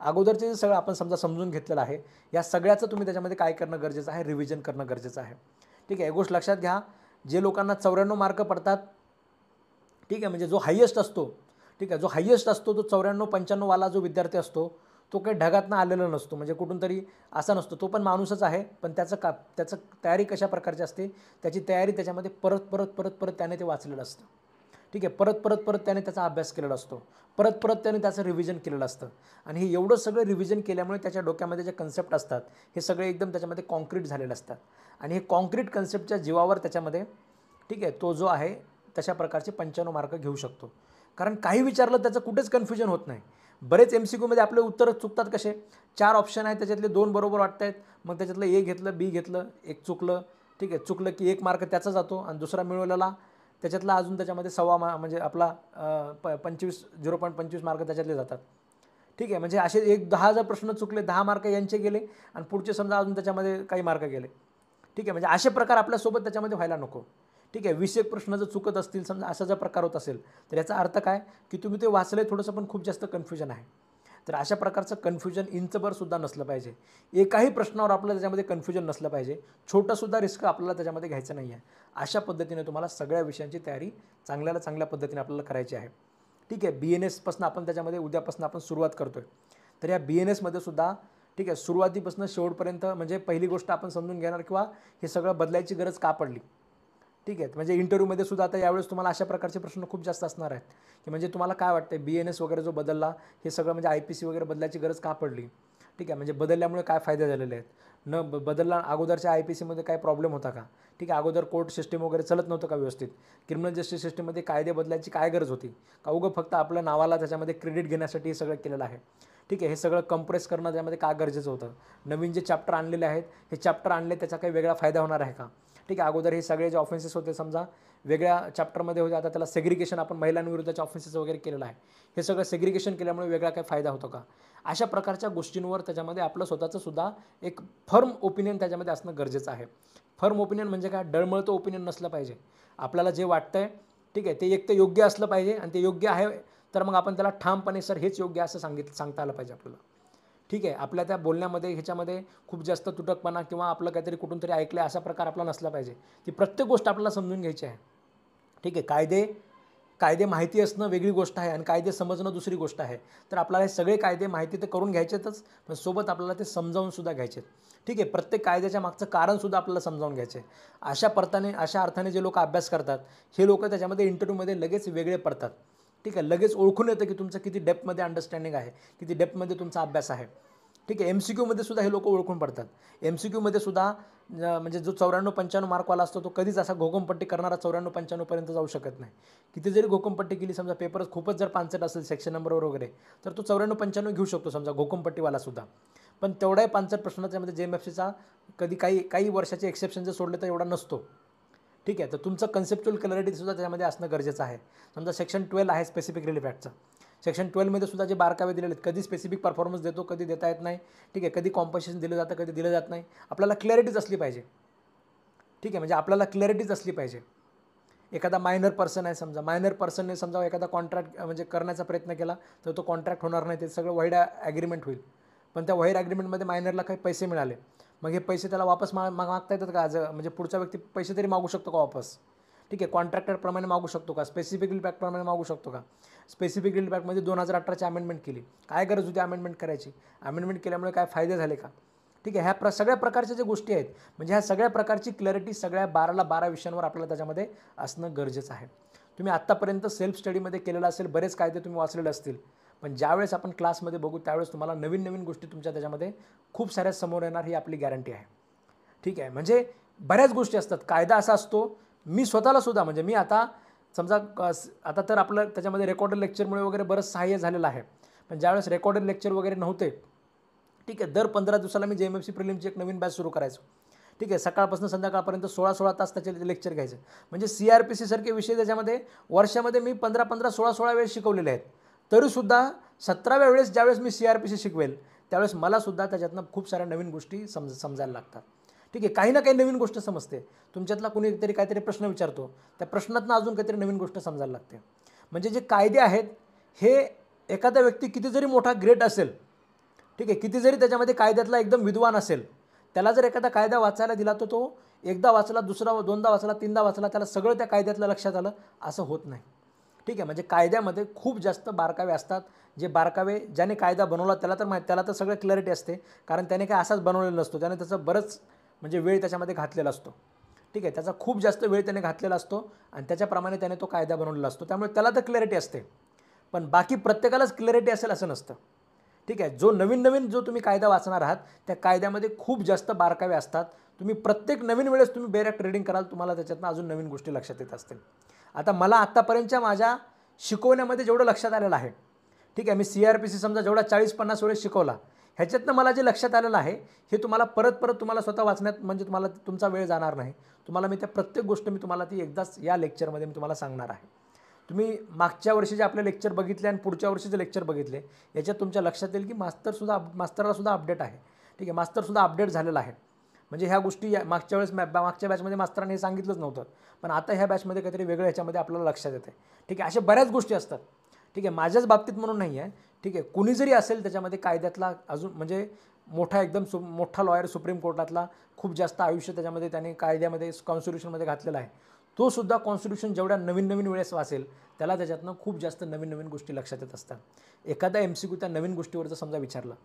अगोदरचे जे सगळं आपण समजून घेतलेलं आहे, या सगळ्याचं तुम्ही त्याच्यामध्ये काय करणं गरजेचं आहे, रिव्हिजन करणं गरजेचं आहे. ठीक आहे. एक गोष्ट लक्षात घ्या, जे लोकांना 94 मार्क पडतात, ठीक आहे, म्हणजे जो हायेस्ट असतो, ठीक आहे, जो हायेस्ट असतो तो 94-95 वाला जो विद्यार्थी असतो तो काही ढगातनं आलेला नसतो, म्हणजे कुठून तरी असा नसतो, तो पण माणूसच आहे, पण त्याचं तयारी कशा प्रकारची असते, त्याची तयारी त्याच्यामध्ये परत परत परत परत त्याने ते वाचलेलं असतं. ठीक आहे, परत परत परत त्याने त्याचा अभ्यास केलेला असतो, परत परत त्याने त्याचं रिव्हिजन केलेलं असतं. आणि हे एवढं सगळं रिव्हिजन केल्यामुळे त्याच्या डोक्यामध्ये जे कन्सेप्ट असतात हे सगळे एकदम त्याच्यामध्ये कॉन्क्रीट झालेले असतात. आणि हे कॉन्क्रीट कन्सेप्टच्या जीवावर त्याच्यामध्ये, ठीक आहे, तो जो आहे तशा प्रकारचे 95 मार्क घेऊ शकतो. कारण काही विचारलं त्याचं कुठेच कन्फ्युजन होत नाही. बरेच MCQमध्ये आपले उत्तरं चुकतात कसे, 4 ऑप्शन आहेत, त्याच्यातले 2 बरोबर वाटत आहेत, मग त्याच्यातलं ए घेतलं, बी घेतलं, एक चुकलं. ठीक आहे, चुकलं की 1 मार्क त्याचा जातो आणि दुसरा मिळवलेला त्याच्यातला अजून त्याच्यामध्ये म्हणजे आपला 0.25 मार्क त्याच्यातले जातात. ठीक आहे, म्हणजे असे 10 जर प्रश्न चुकले, 10 मार्क यांचे गेले आणि पुढचे समजा अजून त्याच्यामध्ये काही मार्क गेले. ठीक आहे, म्हणजे असे प्रकार आपल्यासोबत त्याच्यामध्ये व्हायला नको. ठीक आहे, 20 प्रश्न जर चुकत असतील समजा, असा जर प्रकार होत असेल तर याचा अर्थ काय की तुम्ही ते वाचले थोडंसं पण खूप जास्त कन्फ्युजन आहे. तर अशा प्रकारचं कन्फ्युजन इंचभरसुद्धा नसलं पाहिजे. एकाही प्रश्नावर आपल्याला त्याच्यामध्ये कन्फ्युजन नसलं पाहिजे. छोटंसुद्धा रिस्क आपल्याला त्याच्यामध्ये घ्यायचं नाही आहे. अशा पद्धतीने तुम्हाला सगळ्या विषयांची तयारी चांगल्या पद्धतीने आपल्याला करायची आहे. ठीक आहे, BNSपासून आपण त्याच्यामध्ये उद्यापासून आपण सुरुवात करतो आहे. तर या BNSमध्ये सुद्धा, ठीक आहे, सुरुवातीपासून शेवटपर्यंत म्हणजे पहिली गोष्ट आपण समजून घेणार किंवा हे सगळं बदलायची गरज का पडली. ठीक आहे, म्हणजे इंटरव्ह्यूमध्ये सुद्धा आता यावेळेस तुम्हाला अशा प्रकारचे प्रश्न खूप जास्त असणार आहेत की म्हणजे तुम्हाला काय वाटतं BNS वगैरे जो बदलला, हे सगळं म्हणजे IPC वगैरे बदलायची गरज का पडली. ठीक आहे, म्हणजे बदलल्यामुळे काय फायदे झालेले आहेत, बदलला अगोदरच्या IPCमध्ये काय प्रॉब्लेम होता का. ठीक आहे, अगोदर कोर्ट सिस्टीम वगैरे चलत नव्हतं का व्यवस्थित, क्रिमिनल जस्टिस सिस्टीममध्ये कायदे बदलायची काय गरज होती का, उगं फक्त आपल्या नावाला त्याच्यामध्ये क्रेडिट घेण्यासाठी हे सगळं केलेलं आहे. ठीक आहे, हे सगळं कंप्रेस करणं त्यामध्ये का गरजेचं होतं. नवीन जे चॅप्टर आणलेले आहेत हे चॅप्टर आणले त्याचा काही वेगळा फायदा होणार आहे का. ठीक आहे, अगोदर हे सगळे जे ऑफेन्सेस होते समजा वेगळ्या चॅप्टरमध्ये होते, आता त्याला सेग्रिगेशन आपण महिलांविरुद्धच्या ऑफेन्सेस वगैरे केलेलं आहे. हे सगळं सेग्रिगेशन केल्यामुळे वेगळा काही फायदा होतो का. अशा प्रकारच्या गोष्टींवर त्याच्यामध्ये आपलं स्वतःचं सुद्धा एक फर्म ओपिनियन त्याच्यामध्ये असणं गरजेचं आहे. फर्म ओपिनियन म्हणजे काय, डळमळतं ओपिनियन नसलं पाहिजे. आपल्याला जे वाटतंय, ठीक आहे, ते एक तर योग्य असलं पाहिजे आणि ते योग्य आहे तर मग आपण त्याला ठामपणे सर हेच योग्य असं सांगता आलं पाहिजे आपल्याला. ठीक आहे, आपल्या त्या बोलण्यामध्ये ह्याच्यामध्ये खूप जास्त तुटकपणा किंवा आपलं काहीतरी कुठून तरी ऐकलं असा प्रकार आपला नसला पाहिजे. ती प्रत्येक गोष्ट आपल्याला समजून घ्यायची आहे. ठीक आहे, कायदे माहिती असणं वेगळी गोष्ट आहे आणि कायदे समजणं दुसरी गोष्ट आहे. तर आपल्याला हे सगळे कायदे माहिती तर करून घ्यायचेतच, पण सोबत आपल्याला ते समजावूनसुद्धा घ्यायचे. ठीक आहे, प्रत्येक कायद्याच्या मागचं कारणसुद्धा आपल्याला समजावून घ्यायचं आहे. अशा अर्थाने जे लोक अभ्यास करतात हे लोक त्याच्यामध्ये इंटरव्ह्यूमध्ये लगेच वेगळे पडतात. ठीक आहे, लगेच ओळखून येतं की तुमचं किती डेप्थमध्ये अंडरस्टँडिंग आहे, किती डेप्थमध्ये तुमचा अभ्यास आहे. ठीक आहे, MCQमध्ये सुद्धा हे लोक ओळखून पडतात. MCQमध्ये सुद्धा म्हणजे जो 94-95 मार्कवाला असतो तो कधीच असा घोकमपट्टी करणारा 94-95 पर्यंत जाऊ शकत नाही. किती जरी घोकमपट्टी केली समजा, पेपर खूपच जर पानसट असेल सेक्शन नंबरवर वगैरे, तर तो 94-95 घेऊ शकतो समजा घोकमपट्टीवाला सुद्धा. पण तेवढाही पानसट प्रश्न त्यामध्ये JMFCचा कधी काही वर्षाचे एक्सेप्शन जर सोडले तर एवढा नसतो. ठीक आहे, तर तुमचं कन्सेप्च्युअल क्लॅरिटीसुद्धा त्याच्यामध्ये असणं गरजेचं आहे. समजा सेक्शन 12 आहे स्पेसिफिक रिलीफ ॲक्टचं. सेक्शन 12मध्ये सुद्धा जे बारकावे दिलेले आहेत, कधी स्पेसिफिक परफॉर्मन्स देतो, कधी देता येत नाही. ठीक आहे, कधी कॉम्पन्सेशन दिलं जातं, कधी दिलं जात नाही. आपल्याला क्लॅरिटीच असली पाहिजे. ठीक आहे, म्हणजे आपल्याला क्लॅरिटीच असली पाहिजे. एखादा मायनर पर्सन आहे समजा, मायनर पर्सनने समजा एखादा कॉन्ट्रॅक्ट म्हणजे करण्याचा प्रयत्न केला तर तो कॉन्ट्रॅक्ट होणार नाही, ते सगळं वाईड ॲग्रीमेंट होईल. पण त्या वाईड ॲग्रीमेंटमध्ये मायनरला काही पैसे मिळाले, मग हे पैसे त्याला वापस मागता येतात का, म्हणजे पुढचा व्यक्ती पैसे तरी मागू शकतो का वापस. ठीक आहे, कॉन्ट्रॅक्टरप्रमाणे मागू शकतो का, स्पेसिफिक रिलीफ ॲक्टप्रमाणे मागू शकतो का. स्पेसिफिक रिलीफ ॲक्टमध्ये 2018ची अमेंडमेंट केली, काय गरज होती अमेंडमेंट करायची, अमेंडमेंट केल्यामुळे काय फायदे झाले का. ठीक आहे, ह्या सगळ्या प्रकारच्या ज्या गोष्टी आहेत, म्हणजे ह्या सगळ्या प्रकारची क्लॅरिटी सगळ्या 12ला 12 विषयांवर आपल्याला त्याच्यामध्ये असणं गरजेचं आहे. तुम्ही आत्तापर्यंत सेल्फ स्टडीमध्ये केलेलं असेल, बरेच कायदे तुम्ही वाचलेले असतील, पण ज्यावेळेस आपण क्लासमध्ये बघू त्यावेळेस तुम्हाला नवीन गोष्टी तुमच्या त्याच्यामध्ये खूप साऱ्या समोर येणार, ही आपली गॅरंटी आहे. ठीक आहे, म्हणजे बऱ्याच गोष्टी असतात. कायदा असा असतो, मी स्वतःला सुद्धा म्हणजे मी आता समजा आता तर आपलं त्याच्यामध्ये रेकॉर्डेड लेक्चरमुळे वगैरे बरंच सहाय्य झालेलं आहे, पण ज्यावेळेस रेकॉर्डेड लेक्चर वगैरे नव्हते, ठीक आहे, दर 15 दिवसाला मी JMFC प्रिलिमची एक नवीन बॅच सुरू करायचो. ठीक आहे, सकाळपासून संध्याकाळपर्यंत 16 तास त्याचे लेक्चर घ्यायचे. म्हणजे CRPC सारखे विषय त्याच्यामध्ये वर्षामध्ये मी 15 16 वेळेस शिकवलेले आहेत. तरीसुद्धा 17व्या वेळेस ज्यावेळेस मी CRPC शिकवेल त्यावेळेस मलासुद्धा त्याच्यातनं खूप साऱ्या नवीन गोष्टी समजायला लागतात. ठीक आहे, काही ना काही नवीन गोष्ट समजते. तुमच्यातला कुणीतरी काहीतरी प्रश्न विचारतो, त्या प्रश्नातनं अजून काहीतरी नवीन गोष्ट समजायला लागते. म्हणजे जे कायदे आहेत हे एखादा व्यक्ती किती जरी मोठा ग्रेट असेल, ठीक आहे, किती जरी त्याच्यामध्ये कायद्यातला एकदम विद्वान असेल, त्याला जर एखादा कायदा वाचायला दिला तर तो एकदा वाचला, दुसरा दोनदा वाचला, तीनदा वाचला, त्याला सगळं त्या कायद्यातलं लक्षात आलं असं होत नाही. ठीक आहे, म्हणजे कायद्यामध्ये खूप जास्त बारकावे असतात, जे बारकावे ज्याने कायदा बनवला त्याला तर सगळं क्लॅरिटी असते, कारण त्याने काय असाच बनवलेला नसतो, त्याने त्याचं बरंच म्हणजे वेळ त्याच्यामध्ये घातलेला असतो. ठीक आहे, त्याचा खूप जास्त वेळ त्याने घातलेला असतो आणि त्याच्याप्रमाणे त्याने तो कायदा बनवलेला असतो, त्यामुळे त्याला तर क्लॅरिटी असते. पण बाकी प्रत्येकालाच क्लॅरिटी असेल असं नसतं. ठीक आहे, जो नवीन जो तुम्ही कायदा वाचणार आहात त्या कायद्यामध्ये खूप जास्त बारकावे असतात. तुम्ही प्रत्येक नवीन वेळेस तुम्ही बेरेक्ट रीडिंग कराल, तुम्हाला त्याच्यातनं अजून नवीन गोष्टी लक्षात येत असतील. आता मला आत्तापर्यंतच्या माझ्या शिकवण्यामध्ये जेवढं लक्षात आलेलं आहे, ठीक आहे, मी CRPC समजा जेवढा 40-50 वेळेस शिकवला, ह्याच्यातनं मला जे लक्षात आलेलं आहे हे तुम्हाला परत तुम्हाला स्वतः वाचण्यात म्हणजे तुम्हाला तुमचा वेळ जाणार नाही. तुम्हाला मी त्या प्रत्येक गोष्ट मी तुम्हाला ती एकदाच या लेक्चरमध्ये मी तुम्हाला सांगणार आहे. तुम्ही मागच्या वर्षीचे आपले लेक्चर बघितले आणि पुढच्या वर्षीचे लेक्चर बघितले, याच्यात तुमच्या लक्षात येईल की मास्तरला अपडेट आहे. ठीक आहे, मास्तरसुद्धा अपडेट झालेला आहे. म्हणजे ह्या गोष्टी मागच्या बॅचमध्ये मास्तरांनी हे सांगितलंच नव्हतं, पण आता ह्या बॅचमध्ये काहीतरी वेगळं ह्याच्यामध्ये आपल्याला लक्षात येते. ठीक आहे, अशा बऱ्याच गोष्टी असतात. ठीक आहे, माझ्याच बाबतीत म्हणून नाही आहे. ठीक आहे, कुणी जरी असेल त्याच्यामध्ये कायद्यातला अजून म्हणजे मोठा एकदम मोठा लॉयर सुप्रीम कोर्टातला, खूप जास्त आयुष्य त्याच्यामध्ये त्याने कायद्यामध्ये कॉन्स्टिट्यूशनमध्ये घातलेला आहे, तो सुद्धा कॉन्स्टिट्यूशन जेवढ्या नवीन वेळेस वाचेल त्याला त्याच्यातनं खूप जास्त नवीन गोष्टी लक्षात येत असतात. एखादा MCQ त्या नवीन गोष्टीवर जर समजा विचारला,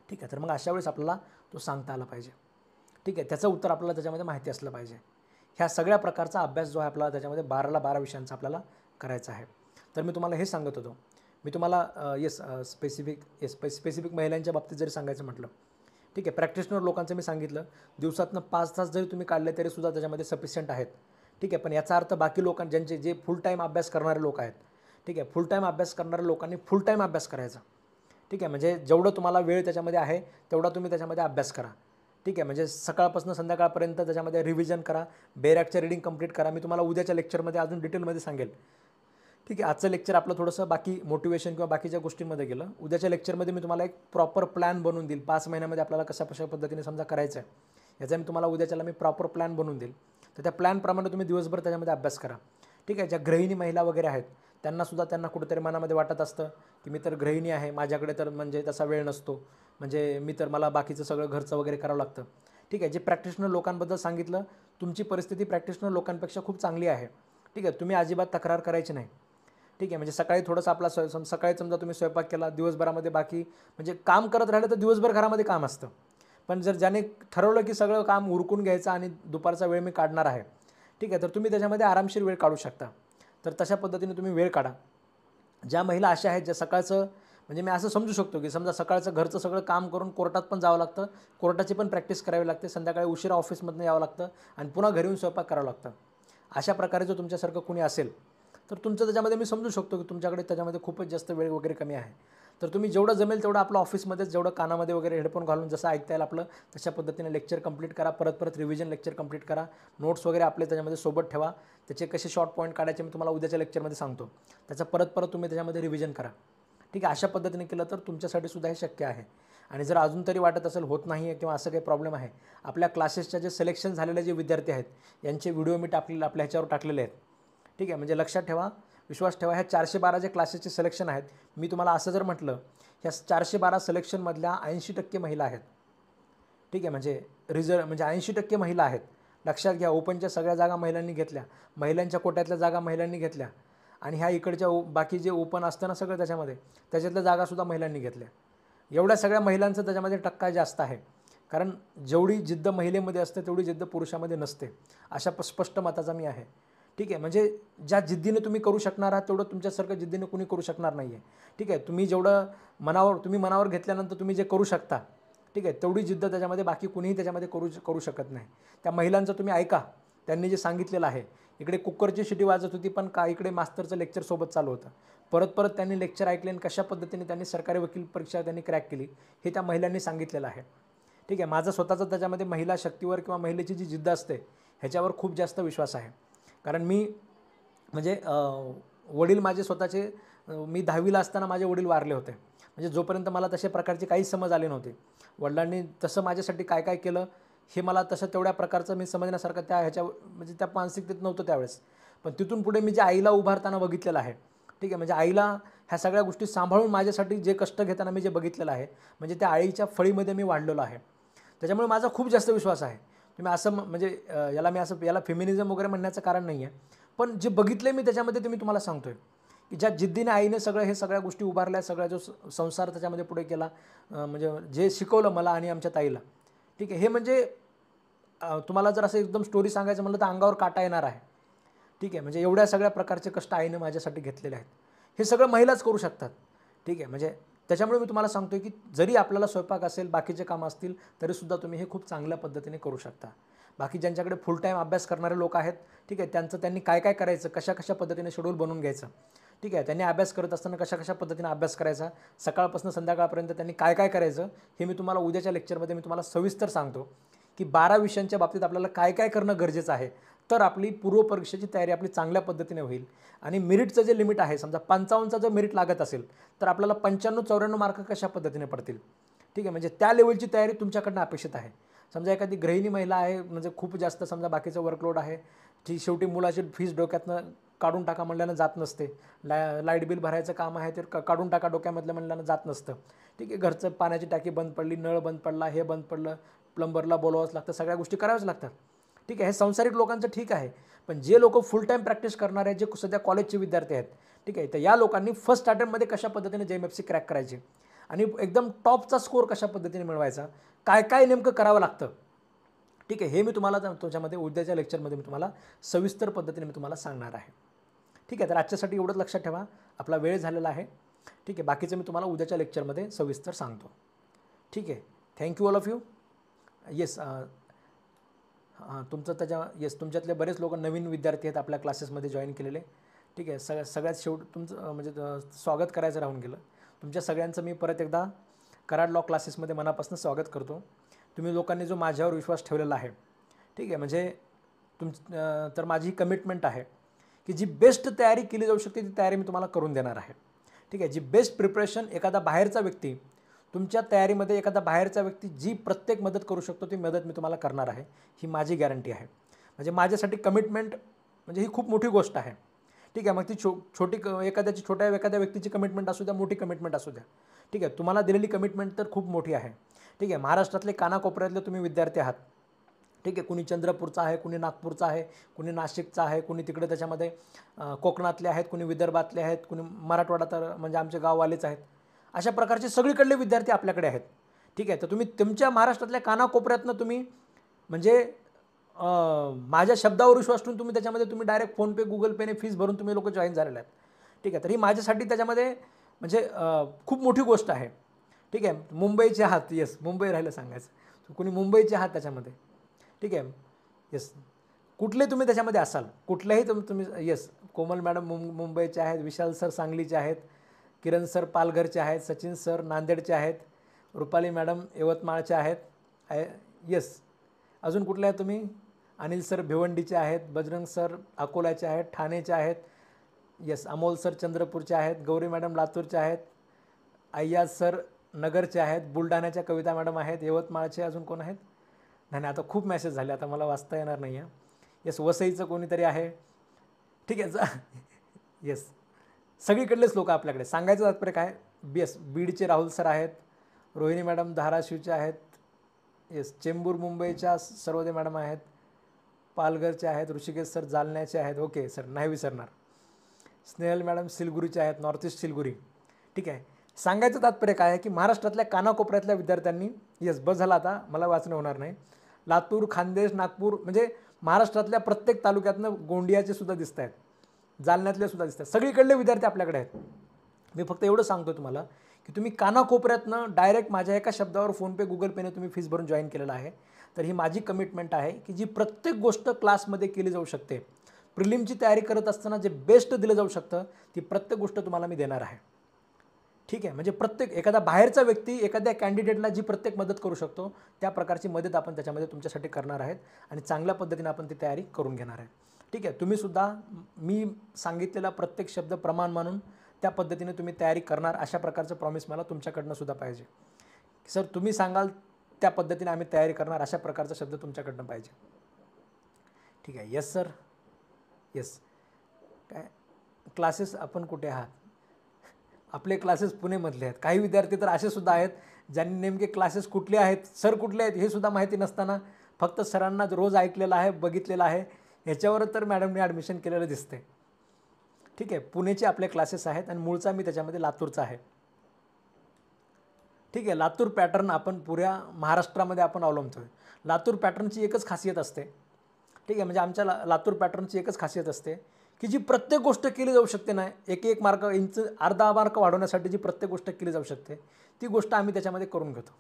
ठीक आहे, तर मग अशा वेळेस आपल्याला तो सांगता आला पाहिजे. ठीक आहे, त्याचं उत्तर आपल्याला त्याच्यामध्ये माहिती असलं पाहिजे. ह्या सगळ्या प्रकारचा अभ्यास जो आहे आपल्याला त्याच्यामध्ये 12ला 12 विषयांचा आपल्याला करायचा आहे. तर मी तुम्हाला हे सांगत होतो. मी तुम्हाला स्पेसिफिक महिलांच्या बाबतीत जरी सांगायचं म्हटलं, ठीक आहे, प्रॅक्टिशनर लोकांचं मी सांगितलं, दिवसातनं 5 तास जरी तुम्ही काढले तरीसुद्धा त्याच्यामध्ये सफिशियंट आहेत. ठीक आहे, पण याचा अर्थ बाकी लोकांना जे फुल टाईम अभ्यास करणारे लोक आहेत, ठीक आहे, फुल टाईम अभ्यास करणाऱ्या लोकांनी फुल टाईम अभ्यास करायचा. ठीक आहे, म्हणजे जेवढं तुम्हाला वेळ त्याच्यामध्ये आहे तेवढा तुम्ही त्याच्यामध्ये अभ्यास करा. ठीक आहे, म्हणजे सकाळपासून संध्याकाळपर्यंत त्याच्यामध्ये रिव्हिजन करा, बेरॅकचं रीडिंग कंप्लीट करा. मी तुम्हाला उद्याच्या लेक्चरमध्ये अजून डिटेलमध्ये सांगेल. ठीक आहे, आजचं लेक्चर आपलं थोडंसं बाकी मोटिवेशन किंवा बाकीच्या गोष्टींमध्ये गेलं. उद्याच्या लेक्चरमध्ये मी तुम्हाला एक प्रॉपर प्लॅन बनवून देईल. 5 महिन्यामध्ये आपल्याला कशा पद्धतीने समजा करायचं आहे याचा मी तुम्हाला उद्याच्याला मी प्रॉपर प्लॅन बनवून देईल. तर त्या प्लॅनप्रमाणे तुम्ही दिवसभर त्याच्यामध्ये अभ्यास करा. ठीक आहे, ज्या गृहिणी महिला वगैरे आहेत त्यांना कुठेतरी मनामध्ये वाटत असतं की मी तर गृहिणी आहे, माझ्याकडे तर म्हणजे तसा वेळ नसतो, म्हणजे मला बाकीचं सगळं घरचं वगैरे करावं लागतं. ठीक आहे, जे प्रॅक्टिशनर लोकांबद्दल सांगितलं, तुमची परिस्थिती प्रॅक्टिशनर लोकांपेक्षा खूप चांगली आहे. ठीक आहे, तुम्ही अजिबात तक्रार करायची नाही. ठीक आहे, म्हणजे सकाळी थोडंसं आपला सकाळी समजा तुम्ही स्वयंपाक केला, दिवसभरामध्ये बाकी म्हणजे काम करत राहिलं तर दिवसभर घरामध्ये काम असतं. पण जर ज्याने ठरवलं की सगळं काम उरकून घ्यायचं आणि दुपारचा वेळ मी काढणार आहे, ठीक आहे, तर तुम्ही त्याच्यामध्ये आरामशीर वेळ काढू शकता. तर तशा पद्धतीने तुम्ही वेळ काढा. ज्या महिला अशा आहेत ज्या सकाळचं म्हणजे मी असं समजू शकतो की समजा सकाळचं घरचं सगळं काम करून कोर्टात पण जावं लागतं, कोर्टाची पण प्रॅक्टिस करावी लागते, संध्याकाळी उशिरा ऑफिसमधून यावं लागतं आणि पुन्हा घरी येऊन स्वयंपाक करावं लागतं. अशा प्रकारे जो तुमच्यासारखं कुणी असेल तर तुमचं त्याच्यामध्ये मी समजू शकतो की तुमच्याकडे त्याच्यामध्ये खूपच जास्त वेळ वगैरे कमी आहे. तर तुम्ही जेवढं जमेल तेवढं आपलं ऑफिसमध्येच जेवढं कानामध्ये वगैरे हेडफोन घालून जसं ऐकता येईल आपलं तशा पद्धतीने लेक्चर कंप्लीट करा. परत रिव्हिजन लेक्चर कंप्लीट करा. नोट्स वगैरे आपले त्याच्यामध्ये सोबत ठेवा. त्याचे कसे शॉर्ट पॉईंट काढायचे मी तुम्हाला उद्याच्या लेक्चरमध्ये सांगतो. त्याचं परत तुम्ही त्याच्यामध्ये रिव्हिजन करा. ठीक आहे, अशा पद्धतीने केलं तर तुमच्यासाठी सुद्धा हे शक्य आहे. आणि जर अजून तरी वाटत असेल होत नाही आहे किंवा असं काही प्रॉब्लेम आहे, आपल्या क्लासेसच्या जे सिलेक्शन झालेले जे विद्यार्थी आहेत यांचे व्हिडिओ मी आपल्या ह्याच्यावर टाकलेले आहेत. ठीक आहे, म्हणजे लक्षात ठेवा, विश्वास ठेवा, ह्या 412 जे क्लासेसचे सिलेक्शन आहेत, मी तुम्हाला असं जर म्हटलं ह्या 412 सिलेक्शनमधल्या 80% महिला आहेत. ठीक आहे, म्हणजे म्हणजे 80% महिला आहेत. लक्षात घ्या, ओपनच्या सगळ्या जागा महिलांनी घेतल्या, महिलांच्या कोट्यातल्या जागा महिलांनी घेतल्या आणि ह्या इकडच्या बाकी जे ओपन असतं ना सगळं त्याच्यातल्या जागासुद्धा महिलांनी घेतल्या. एवढ्या सगळ्या महिलांचं त्याच्यामध्ये टक्का जास्त आहे, कारण जेवढी जिद्द महिलेमध्ये असते तेवढी जिद्द पुरुषामध्ये नसते, अशा स्पष्ट मताचा मी आहे. ठीक आहे, म्हणजे ज्या जिद्दीने तुम्ही करू शकणार आहात तेवढं तुमच्यासारखं जिद्दीने कुणी करू शकणार नाही आहे. ठीक आहे, तुम्ही जेवढं मनावर घेतल्यानंतर तुम्ही जे करू शकता, ठीक आहे, तेवढी जिद्द त्याच्यामध्ये बाकी कुणीही त्याच्यामध्ये करू शकत नाही. त्या महिलांचं तुम्ही ऐका, त्यांनी जे सांगितलेलं आहे. इकडे कुकरची शिटी वाजत होती पण इकडे मास्तरचं लेक्चर सोबत चालू होतं. परत त्यांनी लेक्चर ऐकले आणि कशा पद्धतीने त्यांनी सरकारी वकील परीक्षा त्यांनी क्रॅक केली हे त्या महिलांनी सांगितलेलं आहे. ठीक आहे, माझा स्वतःचा त्याच्यामध्ये महिला शक्तीवर किंवा महिलेची जी जिद्द असते ह्याच्यावर खूप जास्त विश्वास आहे. कारण मी म्हणजे वडील माझे स्वतःचे मी 10वीला असताना माझे वडील वारले होते. म्हणजे जोपर्यंत मला तशा प्रकारची काहीच समज आली नव्हती. वडिलांनी तसं माझ्यासाठी काय केलं हे मला तसं तेवढ्या प्रकारचं मी समजण्यासारखं म्हणजे त्या मानसिकतेत नव्हतं त्यावेळेस. पण तिथून पुढे मी जे आईला उभारताना बघितलेलं आहे, ठीक आहे, म्हणजे आईला ह्या सगळ्या गोष्टी सांभाळून माझ्यासाठी जे कष्ट घेताना मी जे बघितलेलं आहे, म्हणजे त्या आईच्या फळीमध्ये मी वाढलेलो आहे. त्याच्यामुळे माझा खूप जास्त विश्वास आहे. तुम्ही असं म्हणजे याला फेमिनिझम वगैरे म्हणण्याचं कारण नाही आहे, पण जे बघितलं मी त्याच्यामध्ये ते मी तुम्हाला सांगतो आहे. की ज्या जिद्दीने आईने सगळ्या गोष्टी उभारल्या, सगळा जो संसार त्याच्यामध्ये पुढे केला, म्हणजे जे शिकवलं मला आणि आमच्या ताईला. ठीक आहे, हे म्हणजे तुम्हाला जर असं एकदम स्टोरी सांगायचं म्हटलं तर अंगावर काटा येणार आहे. ठीक आहे, म्हणजे एवढ्या सगळ्या प्रकारचे कष्ट आईने माझ्यासाठी घेतलेले आहेत. हे सगळं महिलाच करू शकतात. ठीक आहे, म्हणजे त्याच्यामुळे मी तुम्हाला सांगतोय की जरी आपल्याला स्वयंपाक असेल, बाकीचे कामं असतील, तरीसुद्धा तुम्ही हे खूप चांगल्या पद्धतीने करू शकता. बाकी ज्यांच्याकडे फुल टाईम अभ्यास करणारे लोक आहेत, ठीक आहे, त्यांनी काय काय करायचं, कशा पद्धतीने शेड्यूल बनवून घ्यायचं. ठीक आहे, त्यांनी अभ्यास करत असताना कशा पद्धतीने अभ्यास करायचा, सकाळपासून संध्याकाळपर्यंत त्यांनी काय काय करायचं, हे मी तुम्हाला उद्याच्या लेक्चरमध्ये मी तुम्हाला सविस्तर सांगतो की 12 विषयांच्या बाबतीत आपल्याला काय काय करणं गरजेचं आहे. तर आपली पूर्वपरीक्षेची तयारी आपली चांगल्या पद्धतीने होईल. आणि मेरिटचं जे लिमिट आहे, समजा 55चा जर मेरिट लागत असेल तर आपल्याला 95-94 मार्क कशा पद्धतीने पडतील. ठीक आहे, म्हणजे त्या लेवलची तयारी तुमच्याकडनं अपेक्षित आहे. समजा एखादी गृहिणी महिला आहे, म्हणजे खूप जास्त समजा बाकीचं वर्कलोड आहे, जी शेवटी मुलाची फीस डोक्यातनं काढून टाका म्हणल्यानं जात नसते, लाईट बिल भरायचं काम आहे ते काढून टाका डोक्यामधलं म्हणल्यानं जात नसतं. ठीक आहे, घरचं पाण्याची टाकी बंद पडली, नळ बंद पडला, हे बंद पडलं, प्लंबरला बोलावंच लागतं, सगळ्या गोष्टी कराव्याच लागतात. ठीक आहे, हे संसारिक लोकांचं ठीक आहे. पण जे लोक फुल टाईम प्रॅक्टिस करणारे, जे सध्या कॉलेजचे विद्यार्थी आहेत, ठीक आहे, तर या लोकांनी फर्स्ट अटेम्प्टमध्ये कशा पद्धतीने JMFC क्रॅक करायची आणि एकदम टॉपचा स्कोअर कशा पद्धतीने मिळवायचा, काय काय नेमकं करावं लागतं. ठीक आहे, हे मी तुम्हाला त्याच्यामध्ये उद्याच्या लेक्चरमध्ये मी तुम्हाला सविस्तर पद्धतीने मी तुम्हाला सांगणार आहे. ठीक आहे, तर आजच्यासाठी एवढंच लक्षात ठेवा, आपला वेळ झालेला आहे. ठीक आहे, बाकीचं मी तुम्हाला उद्याच्या लेक्चरमध्ये सविस्तर सांगतो. ठीक आहे, thank you all of you. Yes, तुमच्यातले बरेच लोक नवीन विद्यार्थी आहेत आपल्या क्लासेसमध्ये जॉईन केलेले. ठीक आहे, सगळ्यात तुमचं म्हणजे स्वागत करायचं राहून गेलं. तुमच्या सगळ्यांचं मी परत एकदा कराड लॉ क्लासेसमध्ये मनापासून स्वागत करतो. तुम्ही लोकांनी जो माझ्यावर विश्वास ठेवलेला आहे, ठीक आहे, म्हणजे तर माझी कमिटमेंट आहे की जी बेस्ट तयारी केली जाऊ शकते ती तयारी मी तुम्हाला करून देणार आहे. ठीक आहे, जी बेस्ट प्रिपरेशन एखादा बाहेरचा व्यक्ती तुमच्या तयारीमध्ये, एखादा बाहेरचा व्यक्ती जी प्रत्येक मदत करू शकतो ती मदत मी तुम्हाला करणार आहे, ही माझी गॅरंटी आहे. म्हणजे माझ्यासाठी कमिटमेंट म्हणजे ही खूप मोठी गोष्ट आहे. ठीक आहे, मग ती छोटी एखाद्या व्यक्तीची कमिटमेंट असू द्या, मोठी कमिटमेंट असू द्या. ठीक आहे, तुम्हाला दिलेली कमिटमेंट तर खूप मोठी आहे. ठीक आहे, महाराष्ट्रातले कानाकोपऱ्यातले तुम्ही विद्यार्थी आहात. ठीक आहे, कुणी चंद्रपूरचा आहे, कुणी नागपूरचा आहे, कुणी नाशिकचा आहे, कुणी तिकडे त्याच्यामध्ये कोकणातले आहेत, कुणी विदर्भातले आहेत, कुणी मराठवाडा, तर म्हणजे आमचे गाववालेच आहेत. अशा प्रकारचे सगळीकडले विद्यार्थी आपल्याकडे आहेत. ठीक आहे, तर तुम्ही तुमच्या महाराष्ट्रातल्या कानाकोपऱ्यातनं तुम्ही म्हणजे माझ्या शब्दावर विश्वास ठेवून तुम्ही त्याच्यामध्ये तुम्ही डायरेक्ट फोनपे, गुगल पेने फीस भरून तुम्ही लोक जॉईन झालेले आहेत. ठीक आहे, तर ही माझ्यासाठी त्याच्यामध्ये म्हणजे खूप मोठी गोष्ट आहे. ठीक आहे, मुंबईचे आहात, येस, मुंबई राहिलं सांगायचं, कुणी मुंबईचे आहात त्याच्यामध्ये. ठीक आहे, येस, कुठले तुम्ही त्याच्यामध्ये असाल, कुठल्याही तुम्ही येस, कोमल मॅडम मुंबईचे आहेत, विशाल सर सांगलीचे आहेत, किरण सर पालघरचे आहेत, सचिन सर नांदेडचे आहेत, रुपाली मॅडम यवतमाळचे आहेत. येस, अजून कुठले आहेत तुम्ही, अनिल सर भिवंडीचे आहेत, बजरंग सर अकोल्याचे आहेत, ठाणेचे आहेत. येस, अमोल सर चंद्रपूरचे आहेत, गौरी मॅडम लातूरचे आहेत, अय्याज सर नगरचे आहेत, बुलढाण्याच्या कविता मॅडम आहेत, यवतमाळचे. अजून कोण आहेत? नाही, आता खूप मेसेज झाले, आता मला वाचता येणार नाही आहे. येस, वसईचं कोणीतरी आहे. ठीक आहे, येस, सगळीकडलेच लोक आपल्याकडे. सांगायचं तात्पर्य काय, येस, बीडचे राहुल सर आहेत, रोहिणी मॅडम धाराशिवचे आहेत. येस, चेंबूर मुंबईच्या सर्वोदय मॅडम आहेत, पालघरचे आहेत, ऋषिकेश सर जालन्याचे आहेत. ओके सर, नाही विसरणार. स्नेहल मॅडम सिलगुरीचे आहेत, नॉर्थ ईस्ट सिलगुरी. ठीक आहे, सांगायचं तात्पर्य काय आहे की महाराष्ट्रातल्या कानाकोपऱ्यातल्या विद्यार्थ्यांनी, येस, बस झाला, आता मला वाचणं होणार नाही. लातूर, खान्देश, नागपूर, म्हणजे महाराष्ट्रातल्या प्रत्येक तालुक्यातनं गोंदियाचे सुद्धा दिसत आहेत, जालन्यातले सुद्धा दिसत आहेत, सगळीकडले विद्यार्थी आपल्याकडे आहेत. मी फक्त एवढं सांगतो तुम्हाला की तुम्ही कानाकोपऱ्यातनं डायरेक्ट माझ्या एका शब्दावर फोनपे, गुगल पेने तुम्ही फीस भरून जॉईन केलेलं आहे. तर ही माझी कमिटमेंट आहे की जी प्रत्येक गोष्ट क्लासमध्ये केली जाऊ शकते, प्रिलिमची तयारी करत असताना जे बेस्ट दिलं जाऊ शकतं, ती प्रत्येक गोष्ट तुम्हाला मी देणार आहे. ठीक आहे, म्हणजे प्रत्येक एखादा बाहेरचा व्यक्ती एखाद्या कॅन्डिडेटला जी प्रत्येक मदत करू शकतो, त्या प्रकारची मदत आपण त्याच्यामध्ये तुमच्यासाठी करणार आहेत आणि चांगल्या पद्धतीने आपण ती तयारी करून घेणार आहे. ठीक आहे, तुम्हीसुद्धा मी सांगितलेला प्रत्येक शब्द प्रमाण मानून त्या पद्धतीने तुम्ही तयारी करणार, अशा प्रकारचं प्रॉमिस मला तुमच्याकडनं सुद्धा पाहिजे. सर तुम्ही सांगाल त्या पद्धतीने आम्ही तयारी करणार, अशा प्रकारचा शब्द तुमच्याकडनं पाहिजे. ठीक आहे, येस सर, येस. काय क्लासेस आपण कुठे आहात? आपले क्लासेस पुणेमधले आहेत. काही विद्यार्थी तर असे सुद्धा आहेत ज्यांनी नेमके क्लासेस कुठले आहेत, सर कुठले आहेत हे सुद्धा माहिती नसताना फक्त सरांना रोज ऐकलेलं आहे, बघितलेलं आहे, ह्याच्यावर तर मॅडमने ॲडमिशन केलेलं दिसते. ठीक आहे, पुणेचे आपले क्लासेस आहेत आणि मूळचा मी त्याच्यामध्ये लातूरचा आहे. ठीक आहे, लातूर पॅटर्न आपण पुऱ्या महाराष्ट्रामध्ये आपण अवलंबतो आहे. लातूर पॅटर्नची एकच खासियत असते. ठीक आहे, म्हणजे आमच्या लातूर पॅटर्नची एकच खासियत असते की जी प्रत्येक गोष्ट केली जाऊ शकते ना, एक मार्क इंच अर्धा मार्क वाढवण्यासाठी जी प्रत्येक गोष्ट केली जाऊ शकते ती गोष्ट आम्ही त्याच्यामध्ये करून घेतो.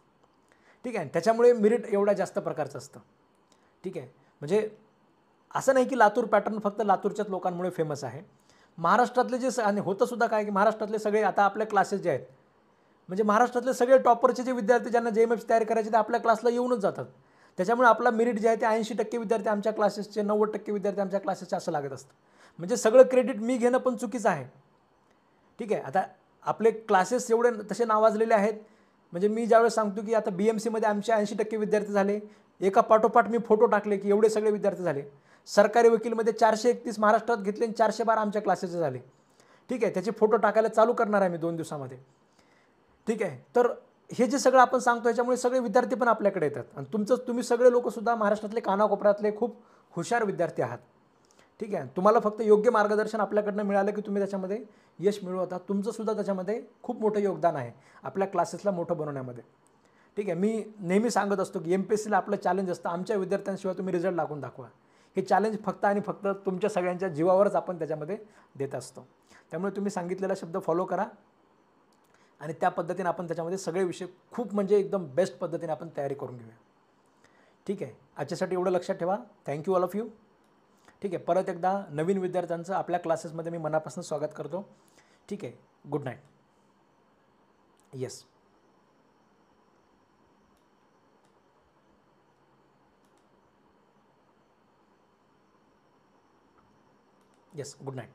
ठीक आहे, त्याच्यामुळे मेरिट एवढ्या जास्त प्रकारचं असतं. ठीक आहे, म्हणजे असं नाही की लातूर पॅटर्न फक्त लातूरच्याच लोकांमुळे फेमस आहे. महाराष्ट्रातले जे आणि होतं सुद्धा काय की महाराष्ट्रातले सगळे आता आपले क्लासेस जे आहेत, म्हणजे महाराष्ट्रातले सगळे टॉपरचे जे विद्यार्थी ज्यांना JMFची तयारी करायची ते आपल्या क्लासला येऊनच जातात. त्याच्यामुळे आपला मेरिट जे आहे ते 80% विद्यार्थी आमच्या क्लासेसचे, 90% विद्यार्थी आमच्या क्लासेसचे असं लागत असतं. म्हणजे सगळं क्रेडिट मी घेणं पण चुकीचं आहे. ठीक आहे, आता आपले क्लासेस एवढे तसे नावाजलेले आहेत. म्हणजे मी ज्यावेळेस सांगतो की आता BMCमध्ये आमचे 80% विद्यार्थी झाले, एका पाठोपाठ मी फोटो टाकले की एवढे सगळे विद्यार्थी झाले. सरकारी वकीलमध्ये 431 महाराष्ट्रात घेतले आणि 412 आमच्या क्लासेसचे झाले. ठीक आहे, त्याचे फोटो टाकायला चालू करणार आहे मी 2 दिवसामध्ये. ठीक आहे, तर हे जे सगळं आपण सांगतो याच्यामुळे सगळे विद्यार्थी पण आपल्याकडे येतात आणि तुम्ही सगळे लोकसुद्धा महाराष्ट्रातले कानाकोपऱ्यातले खूप हुशार विद्यार्थी आहात. ठीक आहे, तुम्हाला फक्त योग्य मार्गदर्शन आपल्याकडनं मिळालं की तुम्ही त्याच्यामध्ये यश मिळवता. तुमचंसुद्धा त्याच्यामध्ये खूप मोठं योगदान आहे आपल्या क्लासेसला मोठं बनवण्यामध्ये. ठीक आहे, मी नेहमी सांगत असतो की MPSCला आपलं चॅलेंज असतं, आमच्या विद्यार्थ्यांशिवाय तुम्ही रिझल्ट लागून दाखवा. हे चॅलेंज फक्त आणि फक्त तुमच्या सगळ्यांच्या जीवावरच आपण त्याच्यामध्ये देत असतो. त्यामुळे तुम्ही सांगितलेला शब्द फॉलो करा आणि त्या पद्धतीने आपण त्याच्यामध्ये सगळे विषय खूप म्हणजे एकदम बेस्ट पद्धतीने आपण तयारी करून घेऊया. ठीक आहे, आजच्यासाठी एवढं लक्षात ठेवा. Thank you all of you. ठीक आहे, परत एकदा नवीन विद्यार्थ्यांचं आपल्या क्लासेसमध्ये मी मनापासून स्वागत करतो. ठीक आहे, good night. Yes yes, good night.